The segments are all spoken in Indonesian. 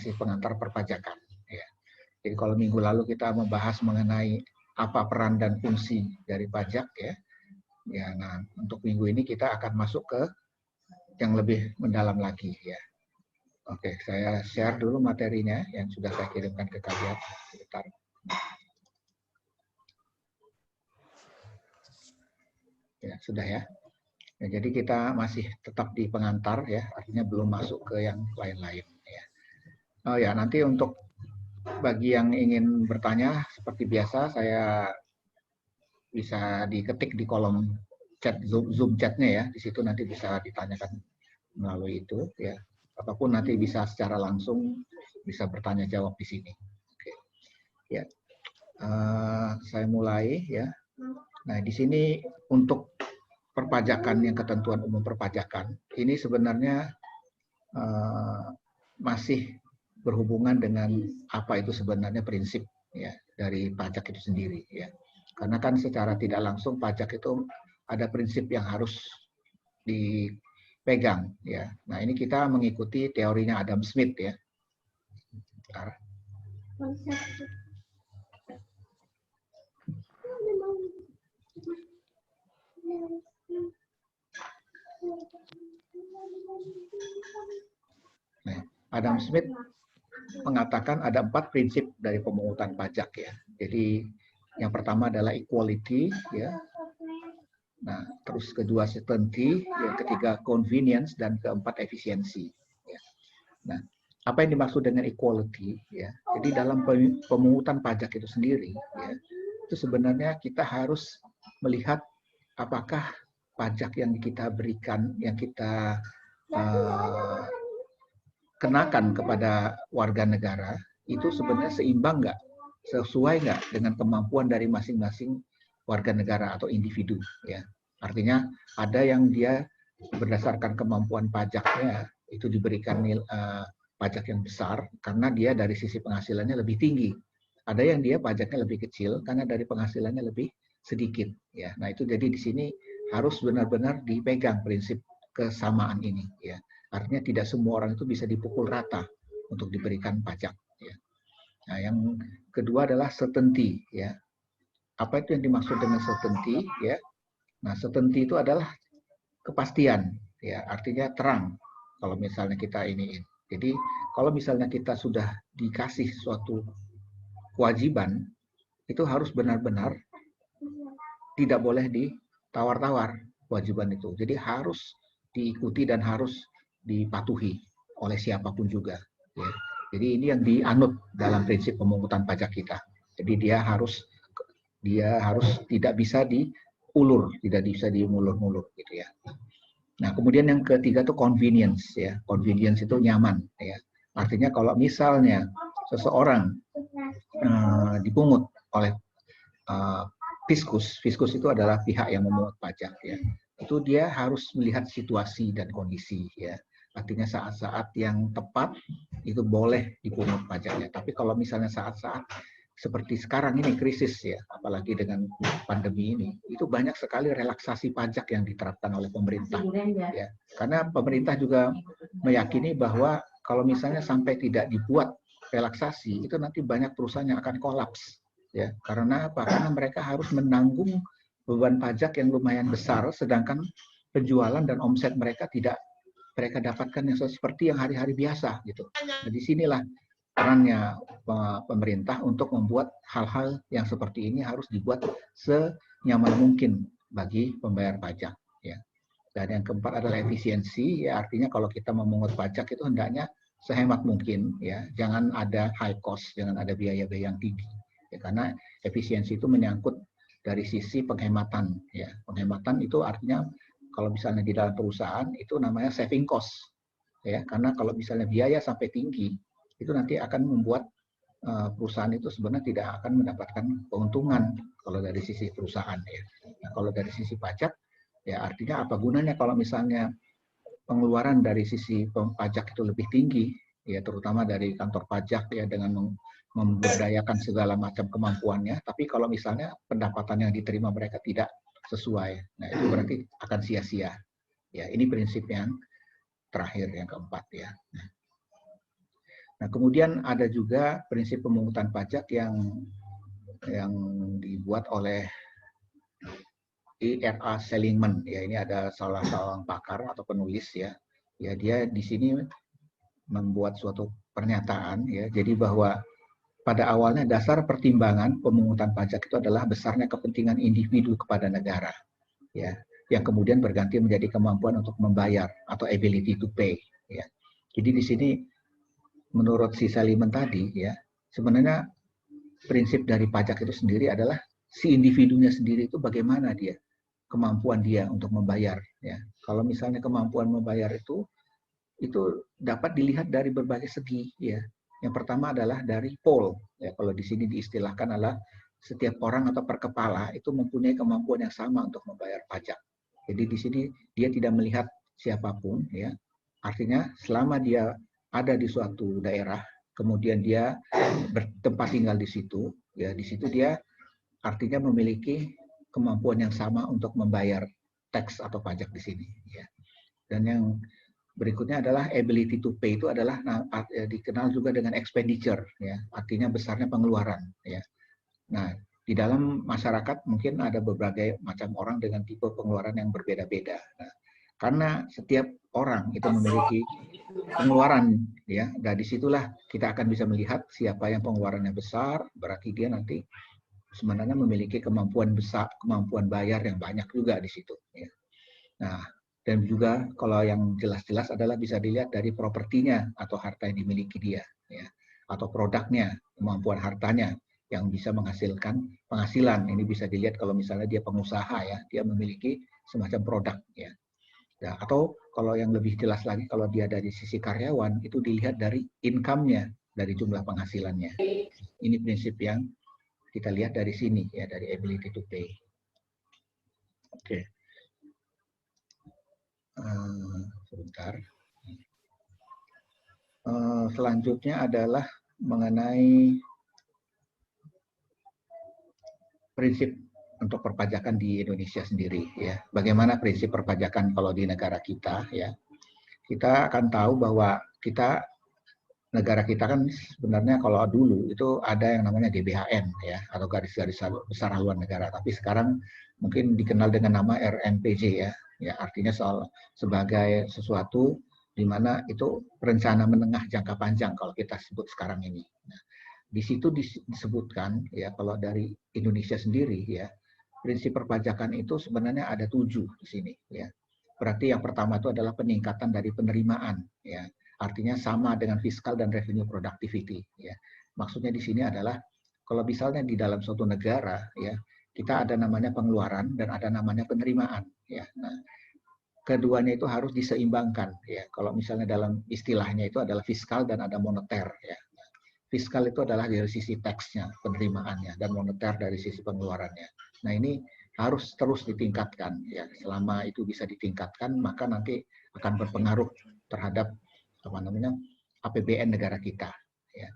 masih pengantar perpajakan. Ya. Jadi kalau minggu lalu kita membahas mengenai apa peran dan fungsi dari pajak, ya, nah untuk minggu ini kita akan masuk ke yang lebih mendalam lagi, ya. Oke, saya share dulu materinya yang sudah saya kirimkan ke kalian. Sebentar. Ya, sudah ya. Ya, jadi kita masih tetap di pengantar ya, artinya belum masuk ke yang lain-lain ya. Oh ya, nanti untuk bagi yang ingin bertanya seperti biasa saya bisa diketik di kolom chat Zoom chatnya ya. Di situ nanti bisa ditanyakan melalui itu ya. Ataupun nanti bisa secara langsung bisa bertanya jawab di sini. Oke. Ya. Saya mulai ya. Nah, di sini untuk perpajakan yang ketentuan umum perpajakan ini sebenarnya masih berhubungan dengan apa itu sebenarnya prinsip ya dari pajak itu sendiri ya. Karena kan secara tidak langsung pajak itu ada prinsip yang harus dipegang ya. Nah, ini kita mengikuti teorinya Adam Smith ya. Bentar. Nah, Adam Smith mengatakan ada 4 prinsip dari pemungutan pajak ya. Jadi yang pertama adalah equality ya. Nah, terus kedua certainty, yang ketiga convenience, dan keempat efisiensi. Ya. Nah, apa yang dimaksud dengan equality ya? Jadi dalam pemungutan pajak itu sendiri ya, itu sebenarnya kita harus melihat apakah pajak yang kita berikan, yang kita kenakan kepada warga negara itu sebenarnya seimbang nggak, sesuai nggak dengan kemampuan dari masing-masing warga negara atau individu ya. Artinya ada yang dia berdasarkan kemampuan pajaknya itu diberikan pajak yang besar karena dia dari sisi penghasilannya lebih tinggi. Ada yang dia pajaknya lebih kecil karena dari penghasilannya lebih sedikit ya. Nah, itu jadi di sini harus benar-benar dipegang prinsip kesamaan ini ya. Artinya tidak semua orang itu bisa dipukul rata untuk diberikan pajak. Ya. Nah, yang kedua adalah certainty. Ya. Apa itu yang dimaksud dengan certainty? Ya. Nah, certainty itu adalah kepastian. Ya. Artinya terang. Kalau misalnya kita ini. Jadi kalau misalnya kita sudah dikasih suatu kewajiban, itu harus benar-benar tidak boleh ditawar-tawar kewajiban itu. Jadi harus diikuti dan harus dipatuhi oleh siapapun juga. Ya. Jadi ini yang dianut dalam prinsip pemungutan pajak kita. Jadi dia harus tidak bisa diulur, tidak bisa diulur-ulur gitu ya. Nah, kemudian yang ketiga itu convenience ya. Convenience itu nyaman ya. Artinya kalau misalnya seseorang dipungut oleh fiskus itu adalah pihak yang memungut pajak ya. Itu dia harus melihat situasi dan kondisi ya. Artinya saat-saat yang tepat itu boleh dipungut pajaknya. Tapi kalau misalnya saat-saat seperti sekarang ini krisis ya, apalagi dengan pandemi ini, itu banyak sekali relaksasi pajak yang diterapkan oleh pemerintah. Ya. Karena pemerintah juga meyakini bahwa kalau misalnya sampai tidak dibuat relaksasi, itu nanti banyak perusahaan yang akan kolaps. Ya, karena apa? Karena mereka harus menanggung beban pajak yang lumayan besar, sedangkan penjualan dan omset mereka tidak mereka dapatkan yang seperti yang hari-hari biasa gitu. Nah, disinilah perannya pemerintah untuk membuat hal-hal yang seperti ini harus dibuat senyaman mungkin bagi pembayar pajak. Ya. Dan yang keempat adalah efisiensi, ya artinya kalau kita memungut pajak itu hendaknya sehemat mungkin, ya jangan ada high cost, jangan ada biaya-biaya yang tinggi. Ya, karena efisiensi itu menyangkut dari sisi penghematan. Ya. Penghematan itu artinya kalau misalnya di dalam perusahaan itu namanya saving cost, ya karena kalau misalnya biaya sampai tinggi itu nanti akan membuat perusahaan itu sebenarnya tidak akan mendapatkan keuntungan kalau dari sisi perusahaan ya. Nah, kalau dari sisi pajak ya artinya apa gunanya kalau misalnya pengeluaran dari sisi pajak itu lebih tinggi ya terutama dari kantor pajak ya dengan memberdayakan segala macam kemampuannya, tapi kalau misalnya pendapatan yang diterima mereka tidak sesuai. Nah, itu berarti akan sia-sia. Ya, ini prinsip yang terakhir yang keempat ya. Nah, kemudian ada juga prinsip pemungutan pajak yang dibuat oleh I.R.A. Seligman. Ya, ini ada salah seorang pakar atau penulis ya. Ya, dia di sini membuat suatu pernyataan ya. Jadi bahwa pada awalnya dasar pertimbangan pemungutan pajak itu adalah besarnya kepentingan individu kepada negara, ya, yang kemudian berganti menjadi kemampuan untuk membayar atau ability to pay, ya. Jadi di sini menurut si Saliman tadi, ya, sebenarnya prinsip dari pajak itu sendiri adalah si individunya sendiri itu bagaimana dia kemampuan dia untuk membayar, ya. Kalau misalnya kemampuan membayar itu dapat dilihat dari berbagai segi, ya. Yang pertama adalah dari pool, ya. Kalau di sini diistilahkan adalah setiap orang atau per kepala itu mempunyai kemampuan yang sama untuk membayar pajak. Jadi di sini dia tidak melihat siapapun, ya. Artinya selama dia ada di suatu daerah, kemudian dia bertempat tinggal di situ, ya, di situ dia artinya memiliki kemampuan yang sama untuk membayar tax atau pajak di sini, ya. Dan yang berikutnya adalah ability to pay, itu adalah dikenal juga dengan expenditure, ya, artinya besarnya pengeluaran, ya. Nah, di dalam masyarakat mungkin ada berbagai macam orang dengan tipe pengeluaran yang berbeda-beda. Nah, karena setiap orang itu memiliki pengeluaran, ya, dan disitulah kita akan bisa melihat siapa yang pengeluarannya besar, berarti dia nanti sebenarnya memiliki kemampuan besar, kemampuan bayar yang banyak juga di situ, ya. Nah, dan juga kalau yang jelas-jelas adalah bisa dilihat dari propertinya atau harta yang dimiliki dia, ya, atau produknya, kemampuan hartanya yang bisa menghasilkan penghasilan. Ini bisa dilihat kalau misalnya dia pengusaha, ya, dia memiliki semacam produk, ya. Ya, atau kalau yang lebih jelas lagi kalau dia dari sisi karyawan itu dilihat dari income-nya, dari jumlah penghasilannya. Ini prinsip yang kita lihat dari sini, ya, dari ability to pay. Oke. Sebentar. Selanjutnya adalah mengenai prinsip untuk perpajakan di Indonesia sendiri, ya. Bagaimana prinsip perpajakan kalau di negara kita, ya. Kita akan tahu bahwa negara kita kan sebenarnya kalau dulu itu ada yang namanya GBHN, ya, atau garis-garis besar haluan negara. Tapi sekarang mungkin dikenal dengan nama RMPJ, ya. Ya, artinya sebagai sesuatu di mana itu rencana menengah jangka panjang kalau kita sebut sekarang ini. Nah, di situ disebutkan, ya, kalau dari Indonesia sendiri, ya, prinsip perpajakan itu sebenarnya ada 7 di sini, ya. Berarti yang pertama itu adalah peningkatan dari penerimaan, ya. Artinya sama dengan fiskal dan revenue productivity, ya. Maksudnya di sini adalah kalau misalnya di dalam suatu negara, ya, kita ada namanya pengeluaran dan ada namanya penerimaan, ya. Nah, keduanya itu harus diseimbangkan, ya. Kalau misalnya dalam istilahnya itu adalah fiskal dan ada moneter, ya. Fiskal itu adalah dari sisi teksnya, penerimaannya, dan moneter dari sisi pengeluarannya. Nah, ini harus terus ditingkatkan, ya. Selama itu bisa ditingkatkan, maka nanti akan berpengaruh terhadap APBN negara kita, ya.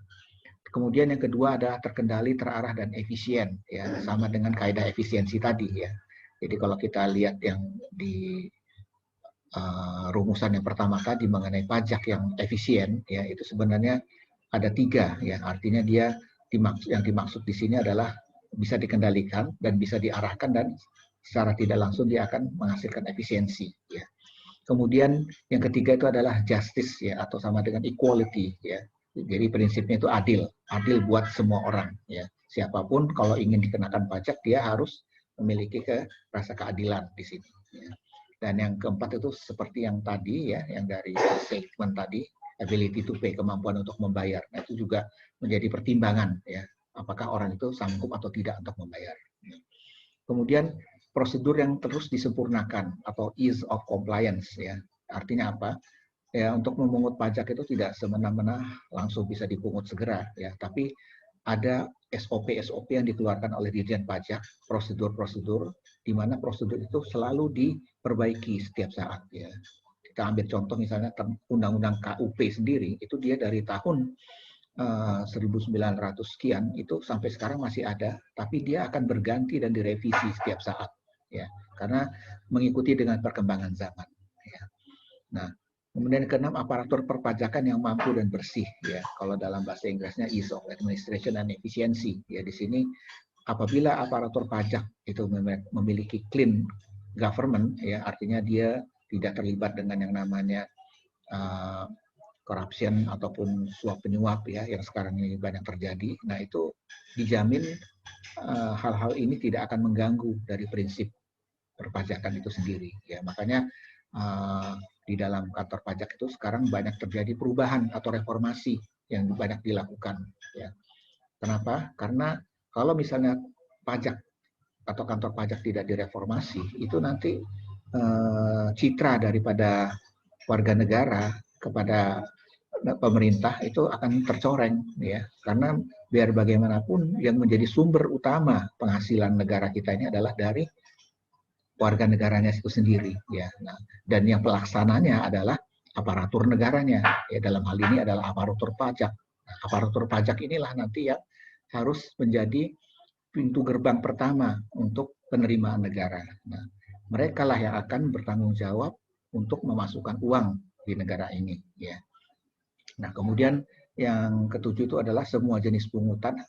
Kemudian yang kedua ada terkendali, terarah, dan efisien, ya, sama dengan kaidah efisiensi tadi, ya. Jadi kalau kita lihat yang di rumusan yang pertama tadi mengenai pajak yang efisien, ya, itu sebenarnya ada 3, ya. Artinya dia yang dimaksud di sini adalah bisa dikendalikan dan bisa diarahkan dan secara tidak langsung dia akan menghasilkan efisiensi, ya. Kemudian yang ketiga itu adalah justice, ya, atau sama dengan equality, ya. Jadi prinsipnya itu adil buat semua orang, ya. Siapapun kalau ingin dikenakan pajak dia harus memiliki rasa keadilan di sini, ya. Dan yang keempat itu seperti yang tadi, ya, yang dari statement tadi, ability to pay, kemampuan untuk membayar. Nah, itu juga menjadi pertimbangan, ya, apakah orang itu sanggup atau tidak untuk membayar. Kemudian prosedur yang terus disempurnakan atau ease of compliance, ya. Artinya apa? Ya, untuk memungut pajak itu tidak semena-mena langsung bisa dipungut segera, ya, tapi ada SOP yang dikeluarkan oleh Dirjen Pajak, prosedur-prosedur di mana prosedur itu selalu diperbaiki setiap saat, ya. Kita ambil contoh misalnya Undang-Undang KUP sendiri, itu dia dari tahun 1900 sekian itu sampai sekarang masih ada, tapi dia akan berganti dan direvisi setiap saat, ya, karena mengikuti dengan perkembangan zaman, ya. Nah, Kemudian keenam, aparatur perpajakan yang mampu dan bersih, ya. Kalau dalam bahasa Inggrisnya ease of administration and efficiency, ya. Di sini apabila aparatur pajak itu memiliki clean government, ya, artinya dia tidak terlibat dengan yang namanya corruption ataupun suap penyuap, ya, yang sekarang ini banyak terjadi. Nah, itu dijamin hal-hal ini tidak akan mengganggu dari prinsip perpajakan itu sendiri, ya. Makanya di dalam kantor pajak itu sekarang banyak terjadi perubahan atau reformasi yang banyak dilakukan, ya. Kenapa? Karena kalau misalnya pajak atau kantor pajak tidak direformasi, itu nanti citra daripada warga negara kepada pemerintah itu akan tercoreng, ya. Karena biar bagaimanapun yang menjadi sumber utama penghasilan negara kita ini adalah dari warga negaranya itu sendiri, ya. Nah, dan yang pelaksananya adalah aparatur negaranya, ya, dalam hal ini adalah aparatur pajak. Nah, aparatur pajak inilah nanti yang harus menjadi pintu gerbang pertama untuk penerimaan negara. Nah, mereka lah yang akan bertanggung jawab untuk memasukkan uang di negara ini, ya. Nah, kemudian yang ketujuh itu adalah semua jenis pungutan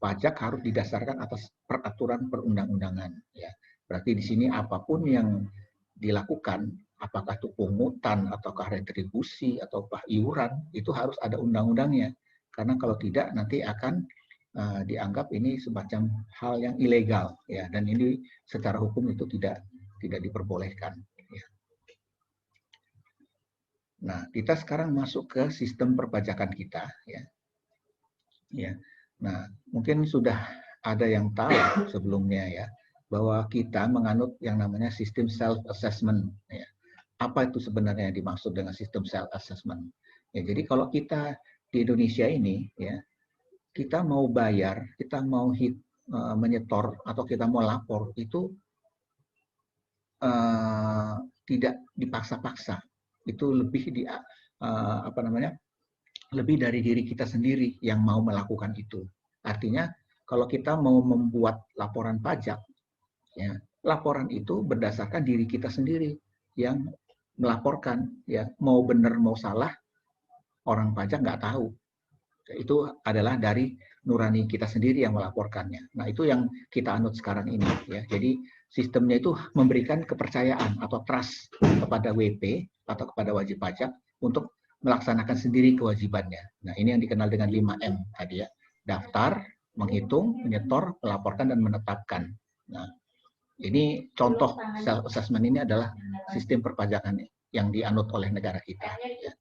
pajak harus didasarkan atas peraturan perundang-undangan, ya. Berarti di sini apapun yang dilakukan, apakah itu pungutan ataukah retribusi ataukah iuran, itu harus ada undang-undangnya. Karena kalau tidak nanti akan dianggap ini semacam hal yang ilegal, ya, dan ini secara hukum itu tidak diperbolehkan, ya. Nah, kita sekarang masuk ke sistem perpajakan kita, ya. Ya. Nah, mungkin sudah ada yang tahu sebelumnya, ya, bahwa kita menganut yang namanya sistem self assessment, ya. Apa itu sebenarnya yang dimaksud dengan sistem self assessment? Ya, jadi kalau kita di Indonesia ini, ya, kita mau bayar, kita mau menyetor atau kita mau lapor itu tidak dipaksa-paksa. Itu lebih lebih dari diri kita sendiri yang mau melakukan itu. Artinya kalau kita mau membuat laporan pajak, ya, laporan itu berdasarkan diri kita sendiri yang melaporkan, ya. Mau benar mau salah orang pajak nggak tahu. Itu adalah dari nurani kita sendiri yang melaporkannya. Nah, itu yang kita anut sekarang ini, ya. Jadi sistemnya itu memberikan kepercayaan atau trust kepada WP atau kepada wajib pajak untuk melaksanakan sendiri kewajibannya. Nah, ini yang dikenal dengan 5M tadi, ya. Daftar, menghitung, menyetor, melaporkan, dan menetapkan. Nah, ini contoh self assessment ini adalah sistem perpajakan yang dianut oleh negara kita, ya.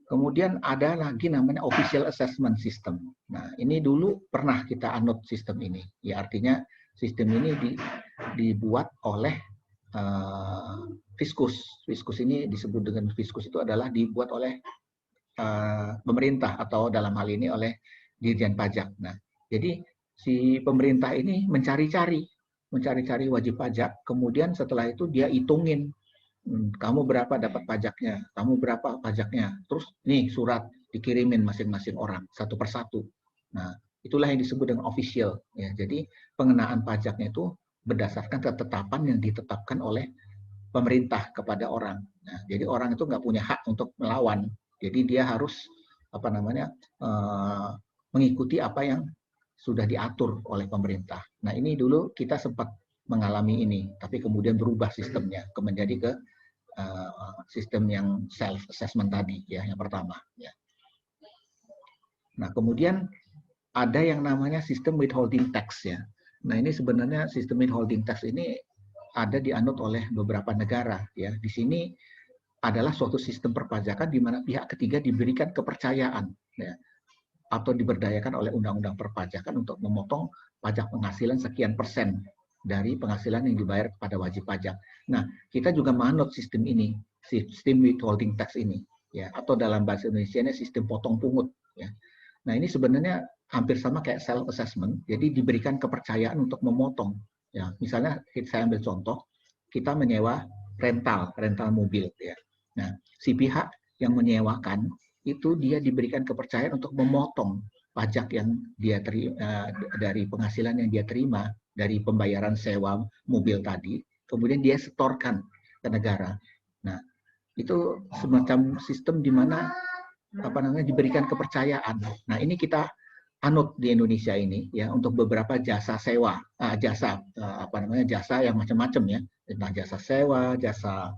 Kemudian ada lagi namanya official assessment system. Nah, ini dulu pernah kita anut sistem ini. Ya, artinya sistem ini dibuat oleh Fiskus. Fiskus ini disebut dengan Fiskus itu adalah dibuat oleh pemerintah atau dalam hal ini oleh Dirjen Pajak. Nah, jadi si pemerintah ini mencari-cari wajib pajak, kemudian setelah itu dia hitungin, kamu berapa dapat pajaknya, kamu berapa pajaknya, terus nih surat dikirimin masing-masing orang satu persatu. Nah, itulah yang disebut dengan official, ya. Jadi pengenaan pajaknya itu berdasarkan ketetapan yang ditetapkan oleh pemerintah kepada orang. Nah, jadi orang itu nggak punya hak untuk melawan. Jadi dia harus mengikuti apa yang sudah diatur oleh pemerintah. Nah, ini dulu kita sempat mengalami ini, tapi kemudian berubah sistemnya menjadi ke sistem yang self assessment tadi, ya, yang pertama, ya. Nah, kemudian ada yang namanya sistem withholding tax, ya. Nah, ini sebenarnya sistem withholding tax ini ada dianut oleh beberapa negara, ya. Di sini adalah suatu sistem perpajakan di mana pihak ketiga diberikan kepercayaan, ya, atau diberdayakan oleh undang-undang perpajakan untuk memotong pajak penghasilan sekian persen dari penghasilan yang dibayar kepada wajib pajak. Nah, kita juga manut sistem ini, sistem withholding tax ini, ya, atau dalam bahasa Indonesia-nya sistem potong pungut, ya. Nah, ini sebenarnya hampir sama kayak self assessment, jadi diberikan kepercayaan untuk memotong, ya. Misalnya saya ambil contoh, kita menyewa rental mobil, ya. Nah, si pihak yang menyewakan itu dia diberikan kepercayaan untuk memotong pajak yang dia dari penghasilan yang dia terima dari pembayaran sewa mobil tadi, kemudian dia setorkan ke negara. Nah, itu semacam sistem di mana diberikan kepercayaan. Nah, ini kita anut di Indonesia ini ya untuk beberapa jasa sewa, jasa jasa yang macam-macam ya, tentang jasa sewa, jasa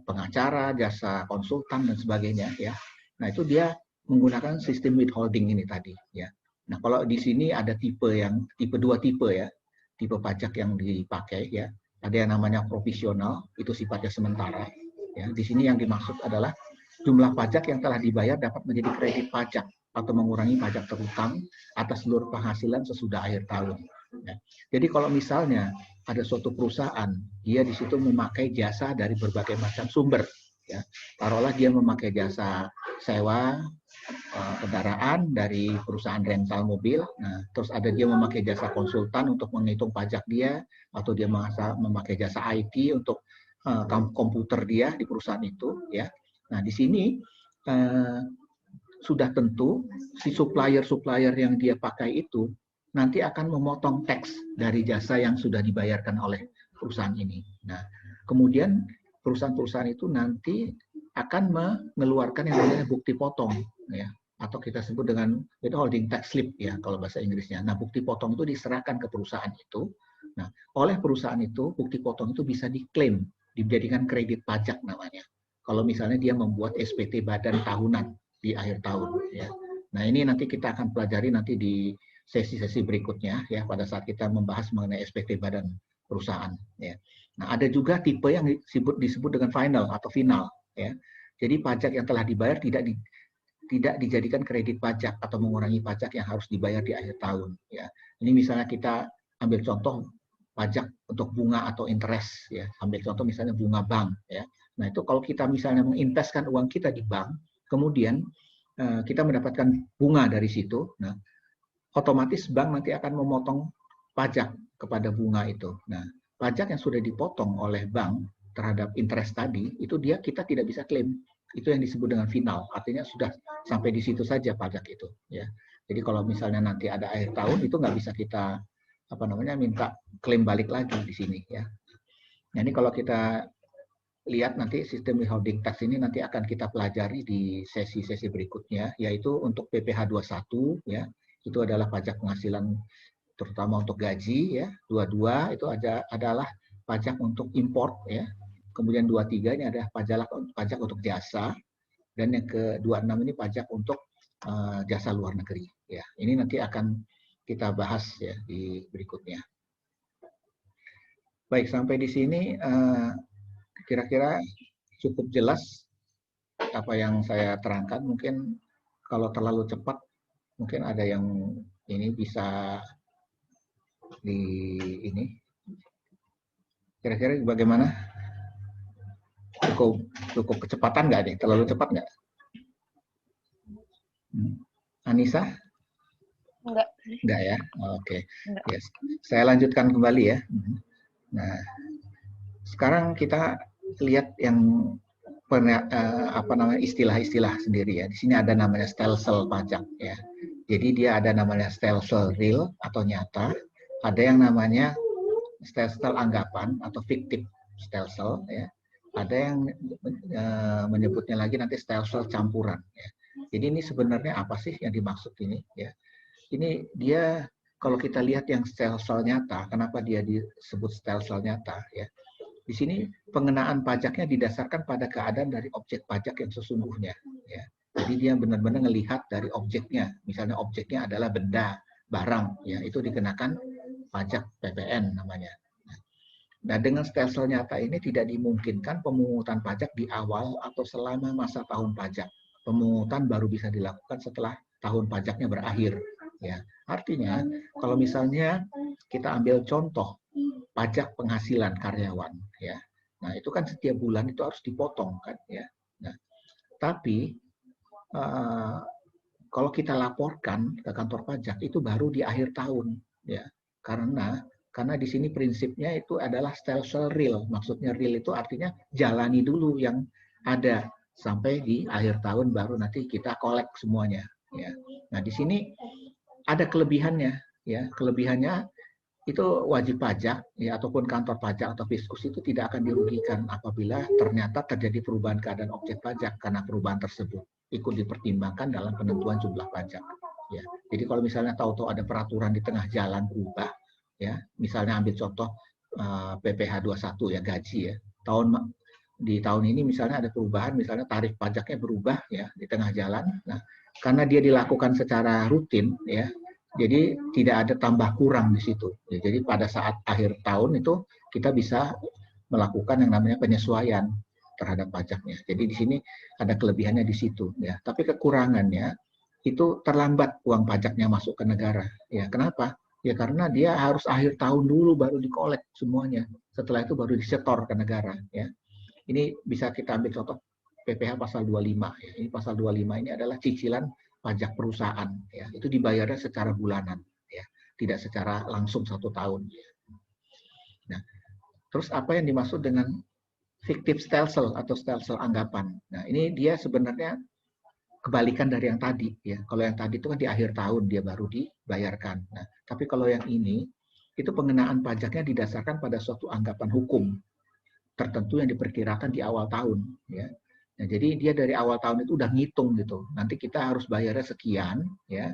pengacara, jasa konsultan dan sebagainya ya. Nah, itu dia menggunakan sistem withholding ini tadi ya. Nah, kalau di sini ada dua tipe ya. Tipe pajak yang dipakai ya. Ada yang namanya provisional, itu sifatnya sementara. Ya, di sini yang dimaksud adalah jumlah pajak yang telah dibayar dapat menjadi kredit pajak atau mengurangi pajak terutang atas seluruh penghasilan sesudah akhir tahun. Ya. Jadi kalau misalnya ada suatu perusahaan, dia di situ memakai jasa dari berbagai macam sumber. Ya. Taruhlah dia memakai jasa sewa kendaraan dari perusahaan rental mobil. Nah, terus ada dia memakai jasa konsultan untuk menghitung pajak dia, atau dia memakai jasa IT untuk komputer dia di perusahaan itu. Ya. Nah, di sini sudah tentu si supplier yang dia pakai itu nanti akan memotong tax dari jasa yang sudah dibayarkan oleh perusahaan ini. Nah, kemudian perusahaan-perusahaan itu nanti akan mengeluarkan yang namanya bukti potong, ya, atau kita sebut dengan withholding tax slip ya kalau bahasa Inggrisnya. Nah, bukti potong itu diserahkan ke perusahaan itu. Nah, oleh perusahaan itu bukti potong itu bisa diklaim, dijadikan kredit pajak namanya. Kalau misalnya dia membuat SPT badan tahunan di akhir tahun, ya. Nah, ini nanti kita akan pelajari nanti di sesi-sesi berikutnya ya pada saat kita membahas mengenai SPT badan perusahaan ya. Nah, ada juga tipe yang disebut dengan final atau final ya. Jadi pajak yang telah dibayar tidak dijadikan kredit pajak atau mengurangi pajak yang harus dibayar di akhir tahun ya. Ini misalnya kita ambil contoh pajak untuk bunga atau interest ya. Ambil contoh misalnya bunga bank ya. Nah, itu kalau kita misalnya menginvestkan uang kita di bank, kemudian kita mendapatkan bunga dari situ. Nah, otomatis bank nanti akan memotong pajak kepada bunga itu. Nah, pajak yang sudah dipotong oleh bank terhadap interest tadi, itu kita tidak bisa klaim. Itu yang disebut dengan final. Artinya sudah sampai di situ saja pajak itu. Ya. Jadi kalau misalnya nanti ada akhir tahun, itu nggak bisa kita minta klaim balik lagi di sini. Ya. Nah, ini kalau kita lihat nanti sistem withholding tax ini nanti akan kita pelajari di sesi-sesi berikutnya, yaitu untuk PPh 21 ya. Itu adalah pajak penghasilan terutama untuk gaji ya. 22 itu adalah pajak untuk import ya. Kemudian 23 ini ada pajak untuk jasa, dan yang ke-26 ini pajak untuk jasa luar negeri ya. Ini nanti akan kita bahas ya di berikutnya. Baik, sampai di sini kira-kira cukup jelas apa yang saya terangkan. Mungkin kalau terlalu cepat mungkin ada yang ini bisa kira-kira bagaimana? Cukup kecepatan nggak nih? Terlalu cepat nggak? Anissa? Enggak ya? Oke. Yes. Saya lanjutkan kembali ya. Nah, sekarang kita lihat yang istilah-istilah sendiri ya. Di sini ada namanya stelsel pajak ya. Jadi dia ada namanya stelsel real atau nyata, ada yang namanya stelsel anggapan atau fiktif stelsel ya. Ada yang menyebutnya lagi nanti stelsel campuran ya. Jadi ini sebenarnya apa sih yang dimaksud ini ya? Ini dia kalau kita lihat yang stelsel nyata, kenapa dia disebut stelsel nyata ya? Di sini pengenaan pajaknya didasarkan pada keadaan dari objek pajak yang sesungguhnya. Ya. Jadi dia benar-benar melihat dari objeknya. Misalnya objeknya adalah benda, barang, ya itu dikenakan pajak PPN namanya. Nah, dengan stelsel nyata ini tidak dimungkinkan pemungutan pajak di awal atau selama masa tahun pajak. Pemungutan baru bisa dilakukan setelah tahun pajaknya berakhir. Ya, artinya kalau misalnya kita ambil contoh pajak penghasilan karyawan ya. Nah, itu kan setiap bulan itu harus dipotong kan ya. Nah, tapi kalau kita laporkan ke kantor pajak itu baru di akhir tahun ya. Karena di sini prinsipnya itu adalah stelsel real. Maksudnya real itu artinya jalani dulu yang ada sampai di akhir tahun baru nanti kita kolek semuanya ya. Nah, di sini ada kelebihannya ya. Kelebihannya itu wajib pajak ya ataupun kantor pajak atau fiskus itu tidak akan dirugikan apabila ternyata terjadi perubahan keadaan objek pajak karena perubahan tersebut ikut dipertimbangkan dalam penentuan jumlah pajak. Ya, jadi kalau misalnya tahu-tahu ada peraturan di tengah jalan berubah, ya, misalnya ambil contoh PPh 21 ya gaji ya, di tahun ini misalnya ada perubahan, misalnya tarif pajaknya berubah ya di tengah jalan. Nah, karena dia dilakukan secara rutin ya, jadi tidak ada tambah kurang di situ. Ya, jadi pada saat akhir tahun itu kita bisa melakukan yang namanya penyesuaian terhadap pajaknya. Jadi di sini ada kelebihannya di situ ya. Tapi kekurangannya itu terlambat uang pajaknya masuk ke negara. Ya, kenapa? Ya karena dia harus akhir tahun dulu baru dikolek semuanya. Setelah itu baru disetor ke negara ya. Ini bisa kita ambil contoh PPh pasal 25 ya. Ini pasal 25 ini adalah cicilan pajak perusahaan ya. Itu dibayarnya secara bulanan ya, tidak secara langsung 1 tahun. Nah, terus apa yang dimaksud dengan fiktif stelsel atau stelsel anggapan? Nah, ini dia sebenarnya kebalikan dari yang tadi ya. Kalau yang tadi itu kan di akhir tahun dia baru dibayarkan. Nah, tapi kalau yang ini itu pengenaan pajaknya didasarkan pada suatu anggapan hukum tertentu yang diperkirakan di awal tahun ya. Nah, jadi dia dari awal tahun itu udah ngitung gitu. Nanti kita harus bayarnya sekian ya.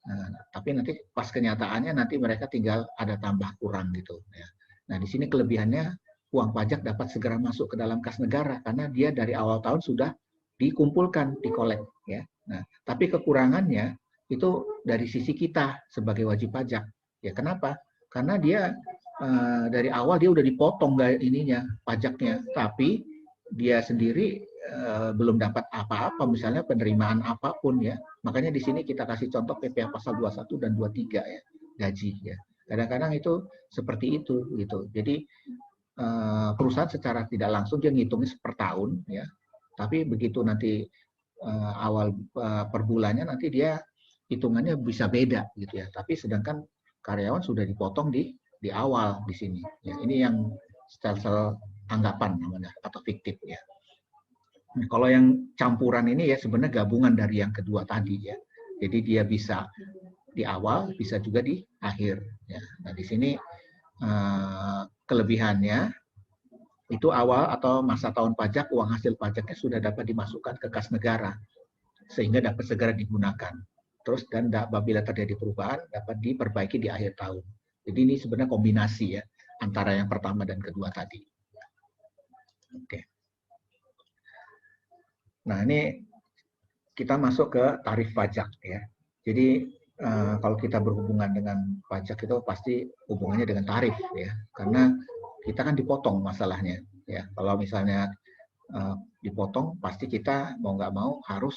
Nah, tapi nanti pas kenyataannya nanti mereka tinggal ada tambah kurang gitu ya. Nah, di sini kelebihannya uang pajak dapat segera masuk ke dalam kas negara karena dia dari awal tahun sudah dikumpulkan, dikolek ya. Nah, tapi kekurangannya itu dari sisi kita sebagai wajib pajak. Ya kenapa? Karena dia dari awal dia udah dipotong ininya pajaknya, tapi dia sendiri belum dapat apa-apa, misalnya penerimaan apapun ya. Makanya di sini kita kasih contoh PPh pasal 21 dan 23 ya, gaji ya. Kadang-kadang itu seperti itu gitu. Jadi perusahaan secara tidak langsung dia ngitungnya per tahun ya. Tapi begitu nanti awal per bulannya nanti dia hitungannya bisa beda gitu ya. Tapi sedangkan karyawan sudah dipotong di awal di sini. Ya, ini yang stelsel anggapan namanya atau fiktif ya. Nah, kalau yang campuran ini ya sebenarnya gabungan dari yang kedua tadi ya. Jadi dia bisa di awal, bisa juga di akhir. Ya. Nah di sini kelebihannya itu awal atau masa tahun pajak uang hasil pajaknya sudah dapat dimasukkan ke kas negara sehingga dapat segera digunakan. Terus dan apabila terjadi perubahan dapat diperbaiki di akhir tahun. Jadi ini sebenarnya kombinasi ya antara yang pertama dan kedua tadi. Oke. Nah ini kita masuk ke tarif pajak ya. Jadi kalau kita berhubungan dengan pajak itu pasti hubungannya dengan tarif ya, karena kita kan dipotong masalahnya ya. Kalau misalnya dipotong pasti kita mau nggak mau harus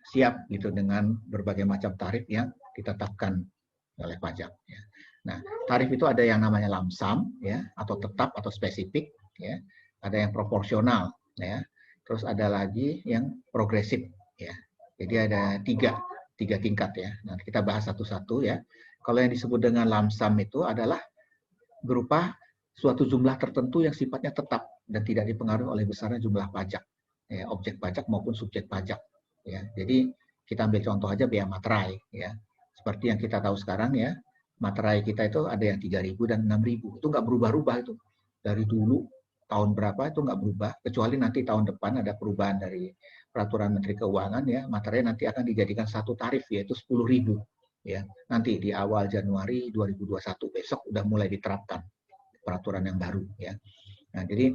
siap gitu dengan berbagai macam tarif yang ditetapkan oleh pajak ya. Nah, tarif itu ada yang namanya lamsam ya atau tetap atau spesifik ya. Ada yang proporsional ya. Terus ada lagi yang progresif ya. Jadi ada tiga tingkat ya. Nah, kita bahas satu-satu ya. Kalau yang disebut dengan lamsam itu adalah berupa suatu jumlah tertentu yang sifatnya tetap dan tidak dipengaruhi oleh besarnya jumlah pajak, ya, objek pajak maupun subjek pajak. Ya, jadi kita ambil contoh aja bea materai. Ya, seperti yang kita tahu sekarang ya, materai kita itu ada yang 3.000 dan 6.000. Itu nggak berubah-ubah itu dari dulu tahun berapa itu nggak berubah, kecuali nanti tahun depan ada perubahan dari peraturan Menteri Keuangan ya, materai nanti akan dijadikan satu tarif yaitu 10.000 ya. Nanti di awal Januari 2021 besok udah mulai diterapkan peraturan yang baru ya. Nah, jadi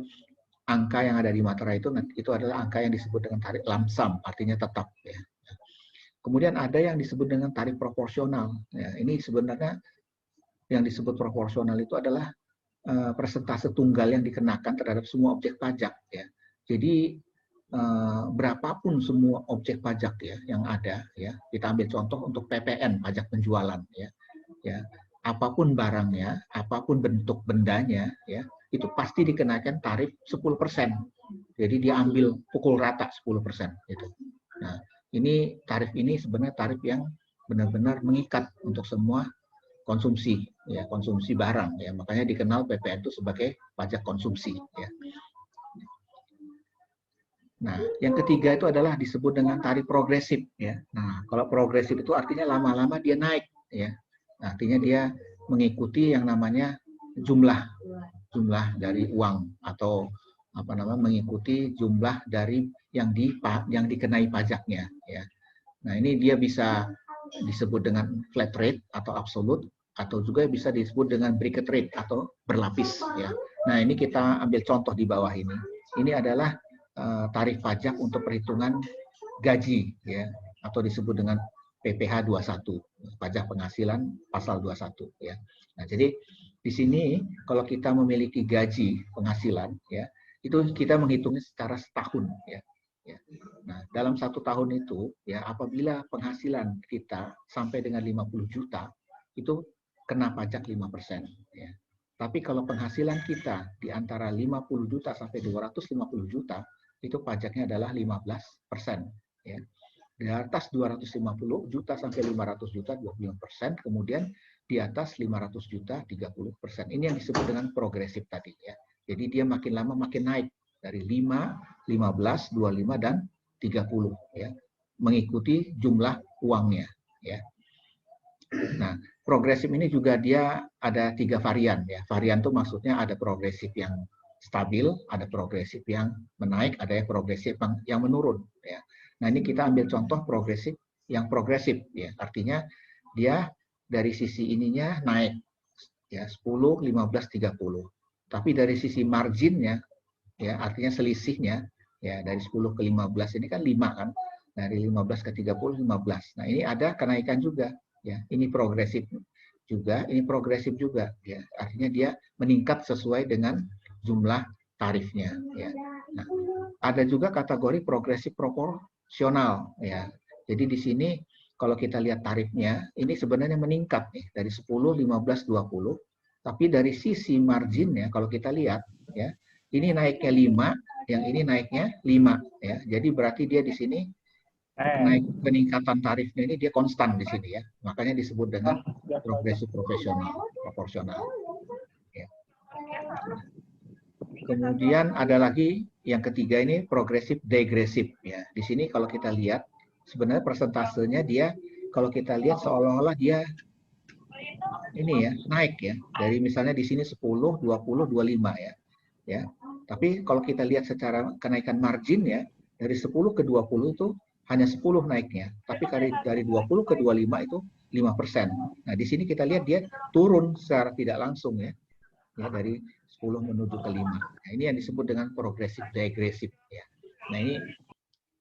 angka yang ada di materai itu adalah angka yang disebut dengan tarif lamsam, artinya tetap ya. Kemudian ada yang disebut dengan tarif proporsional. Ya, ini sebenarnya yang disebut proporsional itu adalah persentase tunggal yang dikenakan terhadap semua objek pajak ya. Jadi berapapun semua objek pajak ya yang ada ya, kita ambil contoh untuk PPN, pajak penjualan ya. Ya, apapun barangnya, apapun bentuk bendanya ya, itu pasti dikenakan tarif 10%. Jadi dia ambil pukul rata 10% gitu. Nah, ini tarif ini sebenarnya tarif yang benar-benar mengikat untuk semua konsumsi ya, konsumsi barang ya, makanya dikenal PPN itu sebagai pajak konsumsi ya. Nah, yang ketiga itu adalah disebut dengan tarif progresif ya. Nah, kalau progresif itu artinya lama-lama dia naik ya. Artinya dia mengikuti yang namanya jumlah dari uang atau mengikuti jumlah dari yang dikenai pajaknya ya. Nah, ini dia bisa disebut dengan flat rate atau absolut, atau juga bisa disebut dengan bracket rate atau berlapis ya. Nah, ini kita ambil contoh di bawah ini. Ini adalah tarif pajak untuk perhitungan gaji ya, atau disebut dengan PPh 21, pajak penghasilan pasal 21 ya. Nah, jadi di sini kalau kita memiliki gaji penghasilan ya, itu kita menghitungnya secara setahun ya. Nah, dalam 1 tahun itu ya, apabila penghasilan kita sampai dengan 50 juta itu kena pajak 5% ya. Tapi kalau penghasilan kita di antara 50 juta sampai 250 juta itu pajaknya adalah 15% ya. Di atas 250 juta sampai 500 juta 25%, kemudian di atas 500 juta 30%. Ini yang disebut dengan progresif tadi ya. Jadi dia makin lama makin naik dari 5, 15, 25 dan 30 ya. Mengikuti jumlah uangnya ya. Nah, progresif ini juga dia ada 3 varian ya. Varian itu maksudnya ada progresif yang stabil, ada progresif yang menaik, ada yang progresif yang menurun ya. Nah, ini kita ambil contoh progresif yang progresif ya. Artinya dia dari sisi ininya naik ya 10, 15, 30. Tapi dari sisi marginnya ya, artinya selisihnya ya dari 10 ke 15 ini kan 5 kan. Dari 15 ke 30 15. Nah, ini ada kenaikan juga ya. Ini progresif juga, ini progresif juga ya. Artinya dia meningkat sesuai dengan jumlah tarifnya ya. Nah, ada juga kategori progresif proporsional ya. Jadi di sini kalau kita lihat tarifnya ini sebenarnya meningkat nih dari 10, 15, 20. Tapi dari sisi marginnya kalau kita lihat ya, ini naiknya 5, yang ini naiknya 5 ya. Jadi berarti dia di sini peningkatan tarifnya ini dia konstan di sini ya. Makanya disebut dengan progresif proporsional. Ya. Kemudian ada lagi yang ketiga ini progresif degresif ya. Di sini kalau kita lihat sebenarnya persentasenya dia kalau kita lihat seolah-olah dia ini ya naik ya. Dari misalnya di sini 10, 20, 25 ya. Ya. Tapi kalau kita lihat secara kenaikan margin ya dari 10 ke 20 itu hanya 10 naiknya. Tapi dari 20 ke 25 itu 5%. Nah, di sini kita lihat dia turun secara tidak langsung ya. Ya dari 10 menuju ke 5. Nah, ini yang disebut dengan progresif degresif ya. Nah, ini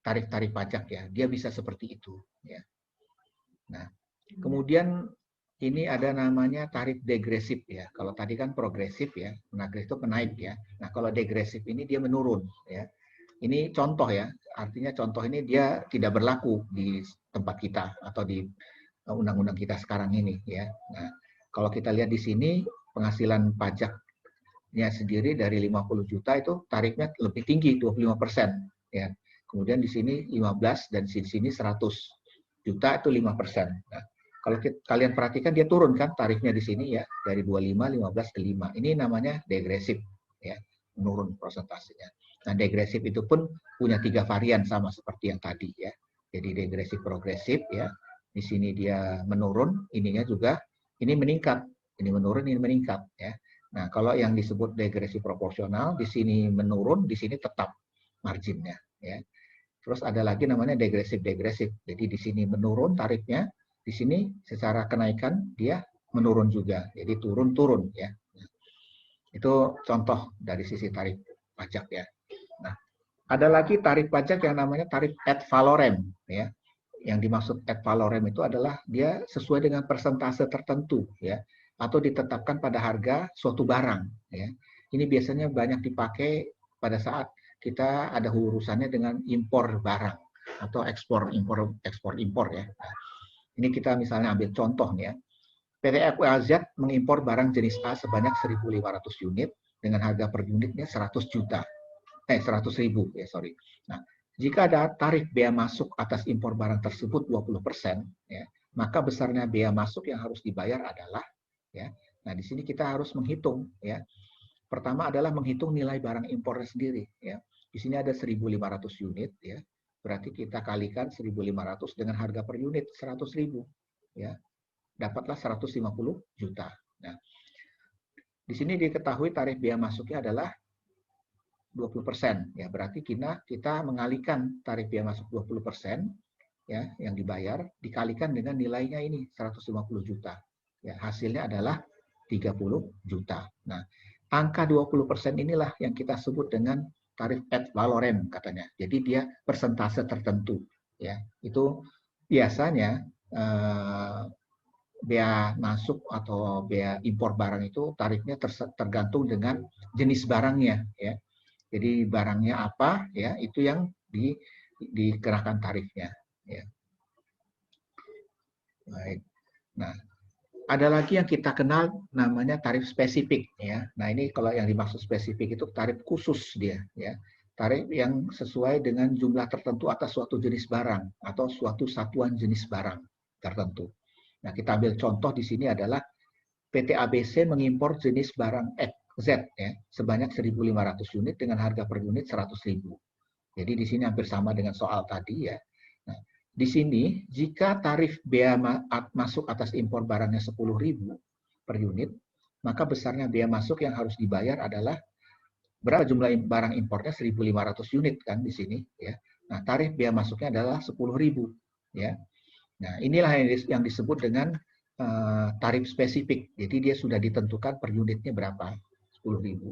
tarif-tarif pajak ya. Dia bisa seperti itu ya. Nah, kemudian ini ada namanya tarif degresif ya. Kalau tadi kan progresif ya, progresif itu menaik ya. Nah, kalau degresif ini dia menurun ya. Ini contoh ya, artinya contoh ini dia tidak berlaku di tempat kita atau di undang-undang kita sekarang ini ya. Nah, kalau kita lihat di sini penghasilan pajaknya sendiri dari 50 juta itu tarifnya lebih tinggi 25% ya. Kemudian di sini 15 dan di sini 100 juta itu 5%. Nah, kalau kalian perhatikan dia turun kan tarifnya di sini ya dari 25, 15 ke 5. Ini namanya degresif ya, menurun persentasenya. Nah, degresif itu pun punya 3 varian sama seperti yang tadi ya. Jadi degresif progresif ya. Di sini dia menurun, ininya juga ini meningkat. Ini menurun, ini meningkat ya. Nah, kalau yang disebut degresif proporsional di sini menurun, di sini tetap marginnya ya. Terus ada lagi namanya degresif. Jadi di sini menurun tarifnya, di sini secara kenaikan dia menurun juga. Jadi turun-turun ya. Itu contoh dari sisi tarif pajak ya. Nah, ada lagi tarif pajak yang namanya tarif ad valorem ya. Yang dimaksud ad valorem itu adalah dia sesuai dengan persentase tertentu ya, atau ditetapkan pada harga suatu barang ya. Ini biasanya banyak dipakai pada saat kita ada urusannya dengan impor barang atau ekspor impor ya. Nah, ini kita misalnya ambil contoh ya. PT FUAZ mengimpor barang jenis A sebanyak 1.500 unit dengan harga per unitnya 100 juta. 100.000 ya, sorry. Nah, jika ada tarif bea masuk atas impor barang tersebut 20%, ya, maka besarnya bea masuk yang harus dibayar adalah ya. Nah, di sini kita harus menghitung ya. Pertama adalah menghitung nilai barang impornya sendiri ya. Di sini ada 1.500 unit ya. Berarti kita kalikan 1.500 dengan harga per unit 100.000 ya. dapatlah 150 juta. Nah, di sini diketahui tarif biaya masuknya adalah 20%. Ya, berarti kita mengalihkan tarif biaya masuk 20% ya yang dibayar dikalikan dengan nilainya ini 150 juta. Ya, hasilnya adalah 30 juta. Nah, angka 20% inilah yang kita sebut dengan tarif ad valorem katanya. Jadi dia persentase tertentu ya. Itu biasanya bea masuk atau bea impor barang itu tarifnya tergantung dengan jenis barangnya ya. Jadi barangnya apa ya itu yang dikenakan tarifnya ya. Baik. Nah, ada lagi yang kita kenal namanya tarif spesifik ya. Nah, ini kalau yang dimaksud spesifik itu tarif khusus dia ya. Tarif yang sesuai dengan jumlah tertentu atas suatu jenis barang atau suatu satuan jenis barang tertentu. Nah, kita ambil contoh di sini adalah PT ABC mengimpor jenis barang Z ya, sebanyak 1.500 unit dengan harga per unit 100.000. Jadi di sini hampir sama dengan soal tadi ya. Nah, di sini jika tarif bea masuk atas impor barangnya 10.000 per unit, maka besarnya bea masuk yang harus dibayar adalah berapa jumlah barang impornya 1.500 unit kan di sini ya. Nah, tarif bea masuknya adalah 10.000 ya. Nah, inilah yang disebut dengan tarif spesifik. Jadi dia sudah ditentukan per unitnya berapa, 10.000.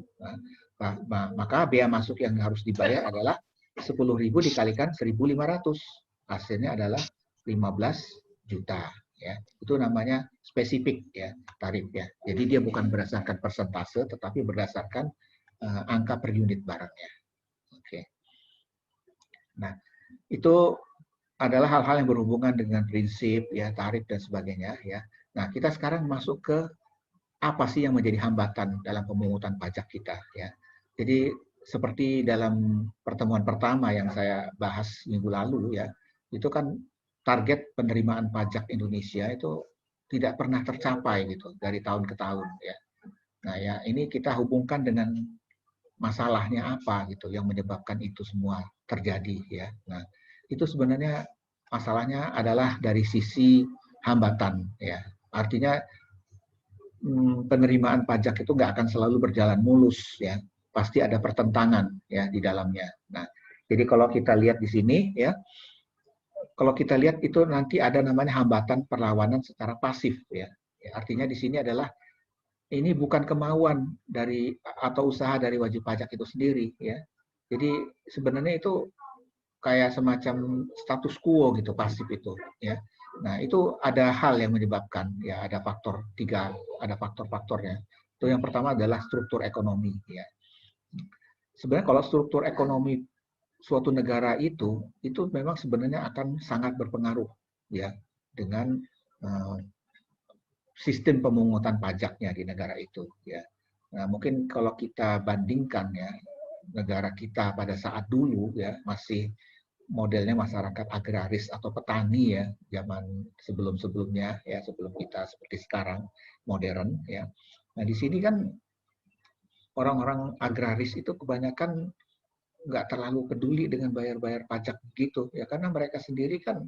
Nah, maka bea masuk yang harus dibayar adalah 10.000 dikalikan 1.500. Hasilnya adalah 15 juta. Ya, itu namanya spesifik ya tarif ya. Jadi dia bukan berdasarkan persentase, tetapi berdasarkan angka per unit barangnya. Oke. Nah, itu adalah hal-hal yang berhubungan dengan prinsip, ya tarif dan sebagainya. Ya. Nah, kita sekarang masuk ke apa sih yang menjadi hambatan dalam pemungutan pajak kita. Ya. Jadi seperti dalam pertemuan pertama yang saya bahas minggu lalu, ya, itu kan target penerimaan pajak Indonesia itu tidak pernah tercapai gitu dari tahun ke tahun. Ya. Nah, ya ini kita hubungkan dengan masalahnya apa gitu yang menyebabkan itu semua terjadi. Ya. Nah, itu sebenarnya masalahnya adalah dari sisi hambatan ya. Artinya penerimaan pajak itu nggak akan selalu berjalan mulus ya. Pasti ada pertentangan ya di dalamnya. Nah, jadi kalau kita lihat di sini ya, kalau kita lihat itu nanti ada namanya hambatan perlawanan secara pasif ya. Artinya di sini adalah ini bukan kemauan dari atau usaha dari wajib pajak itu sendiri ya. Jadi sebenarnya itu kayak semacam status quo gitu pasif itu ya. Nah, itu ada hal yang menyebabkan ya ada faktor tiga, ada faktor-faktornya. Itu yang pertama adalah struktur ekonomi ya. Sebenarnya kalau struktur ekonomi suatu negara itu memang sebenarnya akan sangat berpengaruh ya dengan sistem pemungutan pajaknya di negara itu ya. Nah, mungkin kalau kita bandingkan ya negara kita pada saat dulu ya masih modelnya masyarakat agraris atau petani ya zaman sebelum-sebelumnya ya sebelum kita seperti sekarang modern ya. Nah di sini kan orang-orang agraris itu kebanyakan nggak terlalu peduli dengan bayar-bayar pajak gitu ya karena mereka sendiri kan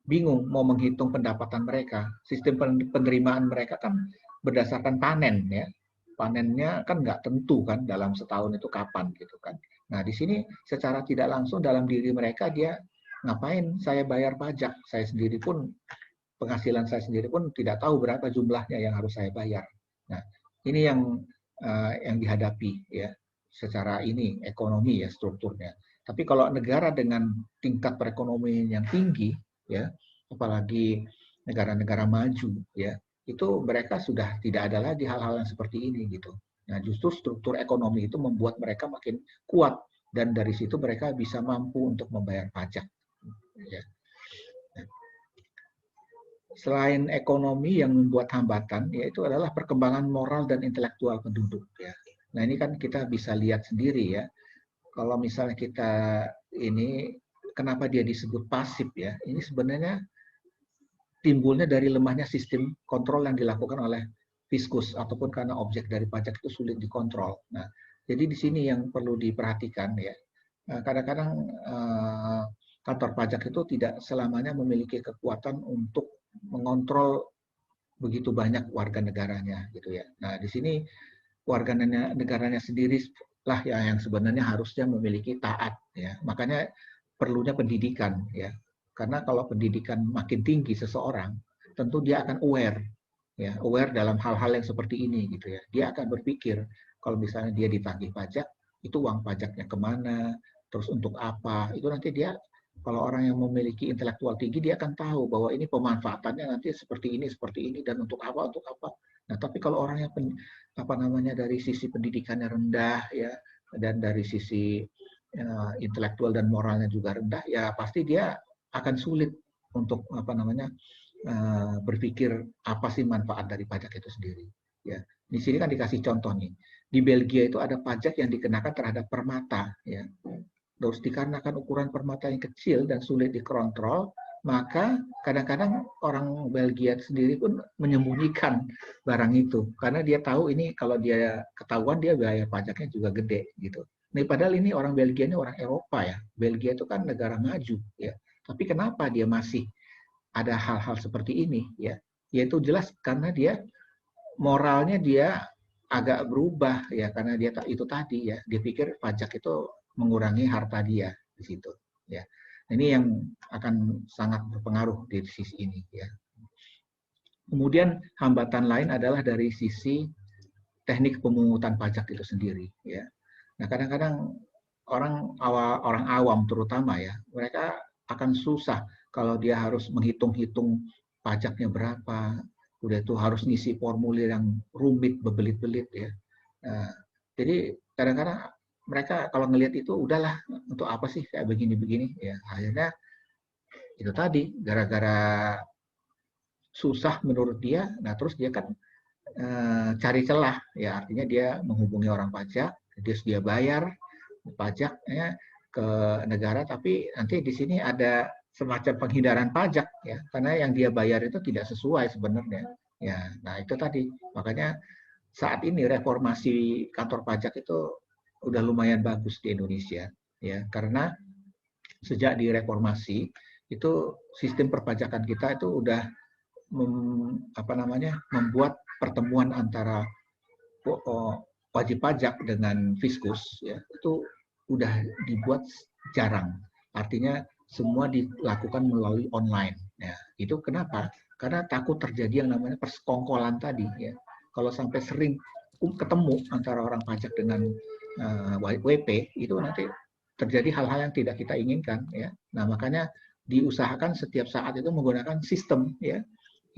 bingung mau menghitung pendapatan mereka. Sistem penerimaan mereka kan berdasarkan panen ya. Panennya kan nggak tentu kan dalam setahun itu kapan gitu kan. Nah di sini secara tidak langsung dalam diri mereka dia ngapain saya bayar pajak, saya sendiri pun penghasilan saya sendiri pun tidak tahu berapa jumlahnya yang harus saya bayar. Nah ini yang dihadapi ya secara ini ekonomi ya strukturnya. Tapi kalau negara dengan tingkat perekonomian yang tinggi ya apalagi negara-negara maju ya itu mereka sudah tidak ada lagi hal-hal yang seperti ini gitu. Nah, justru struktur ekonomi itu membuat mereka makin kuat dan dari situ mereka bisa mampu untuk membayar pajak. Ya. Selain ekonomi yang membuat hambatan, yaitu adalah perkembangan moral dan intelektual penduduk. Ya. Nah ini kan kita bisa lihat sendiri ya. Kalau misalnya kita ini kenapa dia disebut pasif ya? Ini sebenarnya timbulnya dari lemahnya sistem kontrol yang dilakukan oleh fiskus ataupun karena objek dari pajak itu sulit dikontrol. Nah, jadi di sini yang perlu diperhatikan ya. Kadang-kadang kantor pajak itu tidak selamanya memiliki kekuatan untuk mengontrol begitu banyak warga negaranya gitu ya. Nah, di sini warga negaranya sendiri lah yang sebenarnya harusnya memiliki taat ya. Makanya perlunya pendidikan ya. Karena kalau pendidikan makin tinggi seseorang, tentu dia akan aware ya, aware dalam hal-hal yang seperti ini gitu ya. Dia akan berpikir kalau misalnya dia ditagih pajak, itu uang pajaknya kemana, terus untuk apa, itu nanti dia kalau orang yang memiliki intelektual tinggi dia akan tahu bahwa ini pemanfaatannya nanti seperti ini dan untuk apa. Nah, tapi kalau orang yang apa namanya dari sisi pendidikannya rendah ya dan dari sisi intelektual dan moralnya juga rendah ya pasti dia akan sulit untuk apa namanya berpikir apa sih manfaat dari pajak itu sendiri ya. Di sini kan dikasih contoh nih, di Belgia itu ada pajak yang dikenakan terhadap permata ya. Terus dikarenakan ukuran permata yang kecil dan sulit dikontrol, maka kadang-kadang orang Belgia sendiri pun menyembunyikan barang itu karena dia tahu ini kalau dia ketahuan dia biaya pajaknya juga gede gitu. Nih padahal ini orang Belgia ini orang Eropa ya. Belgia itu kan negara maju ya. Tapi kenapa dia masih ada hal-hal seperti ini ya? Yaitu jelas karena dia moralnya dia agak berubah ya karena dia itu tadi ya dia pikir pajak itu mengurangi harta dia di situ ya. Ini yang akan sangat berpengaruh di sisi ini ya. Kemudian hambatan lain adalah dari sisi teknik pemungutan pajak itu sendiri ya. Nah, kadang-kadang orang awam terutama ya, mereka akan susah kalau dia harus menghitung-hitung pajaknya berapa, udah itu harus ngisi formulir yang rumit berbelit-belit ya. Nah, jadi kadang-kadang mereka kalau ngelihat itu udahlah untuk apa sih kayak begini-begini ya. Akhirnya itu tadi gara-gara susah menurut dia, nah terus dia kan cari celah ya artinya dia menghubungi orang pajak, dia bayar pajaknya ke negara tapi nanti di sini ada semacam penghindaran pajak ya karena yang dia bayar itu tidak sesuai sebenarnya ya. Nah itu tadi makanya saat ini reformasi kantor pajak itu udah lumayan bagus di Indonesia ya karena sejak direformasi itu sistem perpajakan kita itu udah membuat pertemuan antara wajib pajak dengan fiskus ya itu udah dibuat jarang. Artinya semua dilakukan melalui online. Ya, itu kenapa? Karena takut terjadi yang namanya persekongkolan tadi ya. Kalau sampai sering ketemu antara orang pajak dengan WP itu nanti terjadi hal-hal yang tidak kita inginkan ya. Nah, makanya diusahakan setiap saat itu menggunakan sistem ya.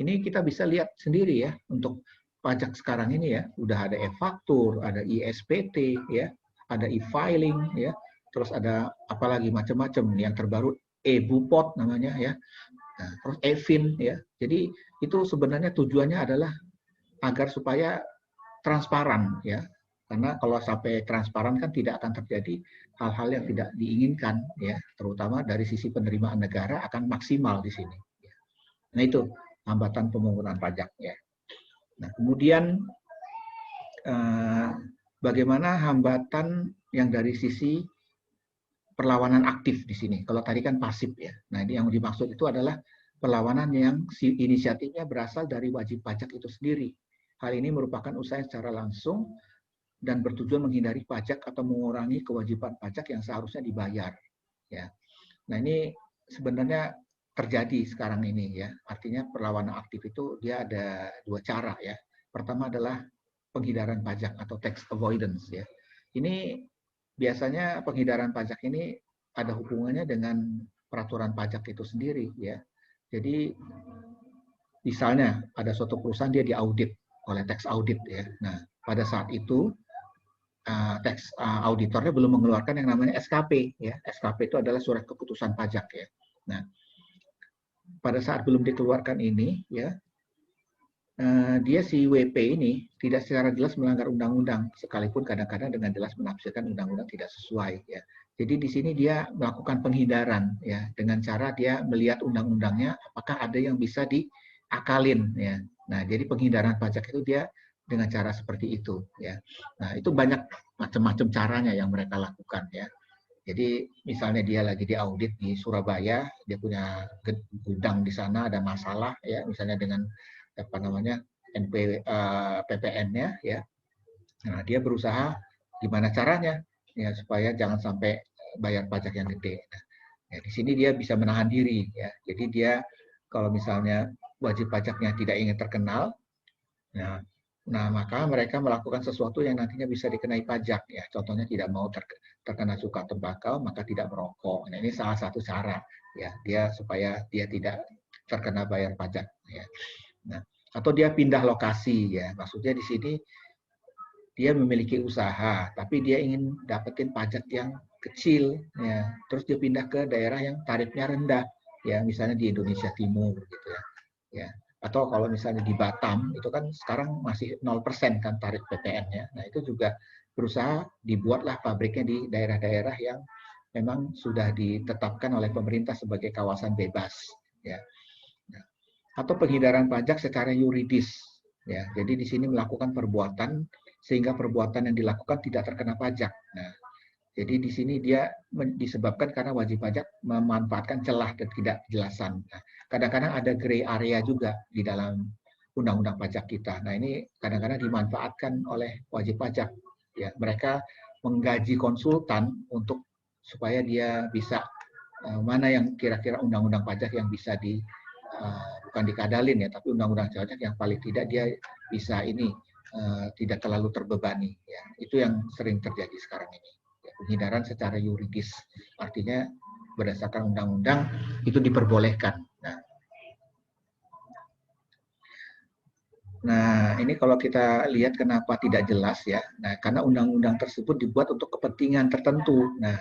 Ini kita bisa lihat sendiri ya untuk pajak sekarang ini ya, udah ada e-faktur, ada ISPT ya, ada e-filing ya, terus ada apalagi macam-macam yang terbaru e-Bupot namanya ya. Nah, terus e-fin ya. Jadi itu sebenarnya tujuannya adalah agar supaya transparan ya. Karena kalau sampai transparan kan tidak akan terjadi hal-hal yang tidak diinginkan ya, terutama dari sisi penerimaan negara akan maksimal di sini. Nah itu hambatan pemungutan pajak ya. Nah kemudian bagaimana hambatan yang dari sisi perlawanan aktif di sini. Kalau tadi kan pasif ya. Nah ini yang dimaksud itu adalah perlawanan yang inisiatifnya berasal dari wajib pajak itu sendiri. Hal ini merupakan usaha secara langsung dan bertujuan menghindari pajak atau mengurangi kewajiban pajak yang seharusnya dibayar. Ya. Nah ini sebenarnya terjadi sekarang ini ya. Artinya perlawanan aktif itu dia ada dua cara ya. Pertama adalah penghindaran pajak atau tax avoidance ya. Ini biasanya penghindaran pajak ini ada hubungannya dengan peraturan pajak itu sendiri ya. Jadi misalnya ada suatu perusahaan dia diaudit oleh tax audit ya. Nah, pada saat itu tax auditornya belum mengeluarkan yang namanya SKP ya. SKP itu adalah surat keputusan pajak ya. Nah, pada saat belum dikeluarkan ini ya dia si WP ini tidak secara jelas melanggar undang-undang sekalipun kadang-kadang dengan jelas menafsirkan undang-undang tidak sesuai ya. Jadi di sini dia melakukan penghindaran ya dengan cara dia melihat undang-undangnya apakah ada yang bisa diakalin ya. Nah, jadi penghindaran pajak itu dia dengan cara seperti itu ya. Nah, itu banyak macam-macam caranya yang mereka lakukan ya. Jadi misalnya dia lagi diaudit di Surabaya, dia punya gudang di sana ada masalah ya, misalnya dengan apa namanya PPN-nya ya. Nah, dia berusaha gimana caranya ya supaya jangan sampai bayar pajak yang gede. Nah, ya, di sini dia bisa menahan diri ya. Jadi dia kalau misalnya wajib pajaknya tidak ingin terkenal, nah maka mereka melakukan sesuatu yang nantinya bisa dikenai pajak ya. Contohnya tidak mau terkena cukai tembakau, maka tidak merokok. Nah, ini salah satu cara ya dia supaya dia tidak terkena bayar pajak ya. Nah, atau dia pindah lokasi ya. Maksudnya di sini dia memiliki usaha, tapi dia ingin dapetin pajak yang kecil, ya. Terus dia pindah ke daerah yang tarifnya rendah, ya, misalnya di Indonesia Timur, gitu ya. Ya. Atau kalau misalnya di Batam, itu kan sekarang masih 0% kan tarif PPN-nya. Nah, itu juga berusaha dibuatlah pabriknya di daerah-daerah yang memang sudah ditetapkan oleh pemerintah sebagai kawasan bebas, ya. Atau penghindaran pajak secara yuridis, ya. Jadi di sini melakukan perbuatan sehingga perbuatan yang dilakukan tidak terkena pajak. Nah, jadi di sini dia disebabkan karena wajib pajak memanfaatkan celah dan tidak kejelasan. Nah, kadang-kadang ada gray area juga di dalam undang-undang pajak kita. Nah, ini kadang-kadang dimanfaatkan oleh wajib pajak. Ya, mereka menggaji konsultan untuk supaya dia bisa mana yang kira-kira undang-undang pajak yang bisa bukan dikadalin ya, tapi undang-undang pajak yang paling tidak dia bisa ini tidak terlalu terbebani. Ya. Itu yang sering terjadi sekarang ini. Ya, penghindaran secara yuridis, artinya berdasarkan undang-undang itu diperbolehkan. Nah, ini kalau kita lihat kenapa tidak jelas ya. Nah, karena undang-undang tersebut dibuat untuk kepentingan tertentu. Nah,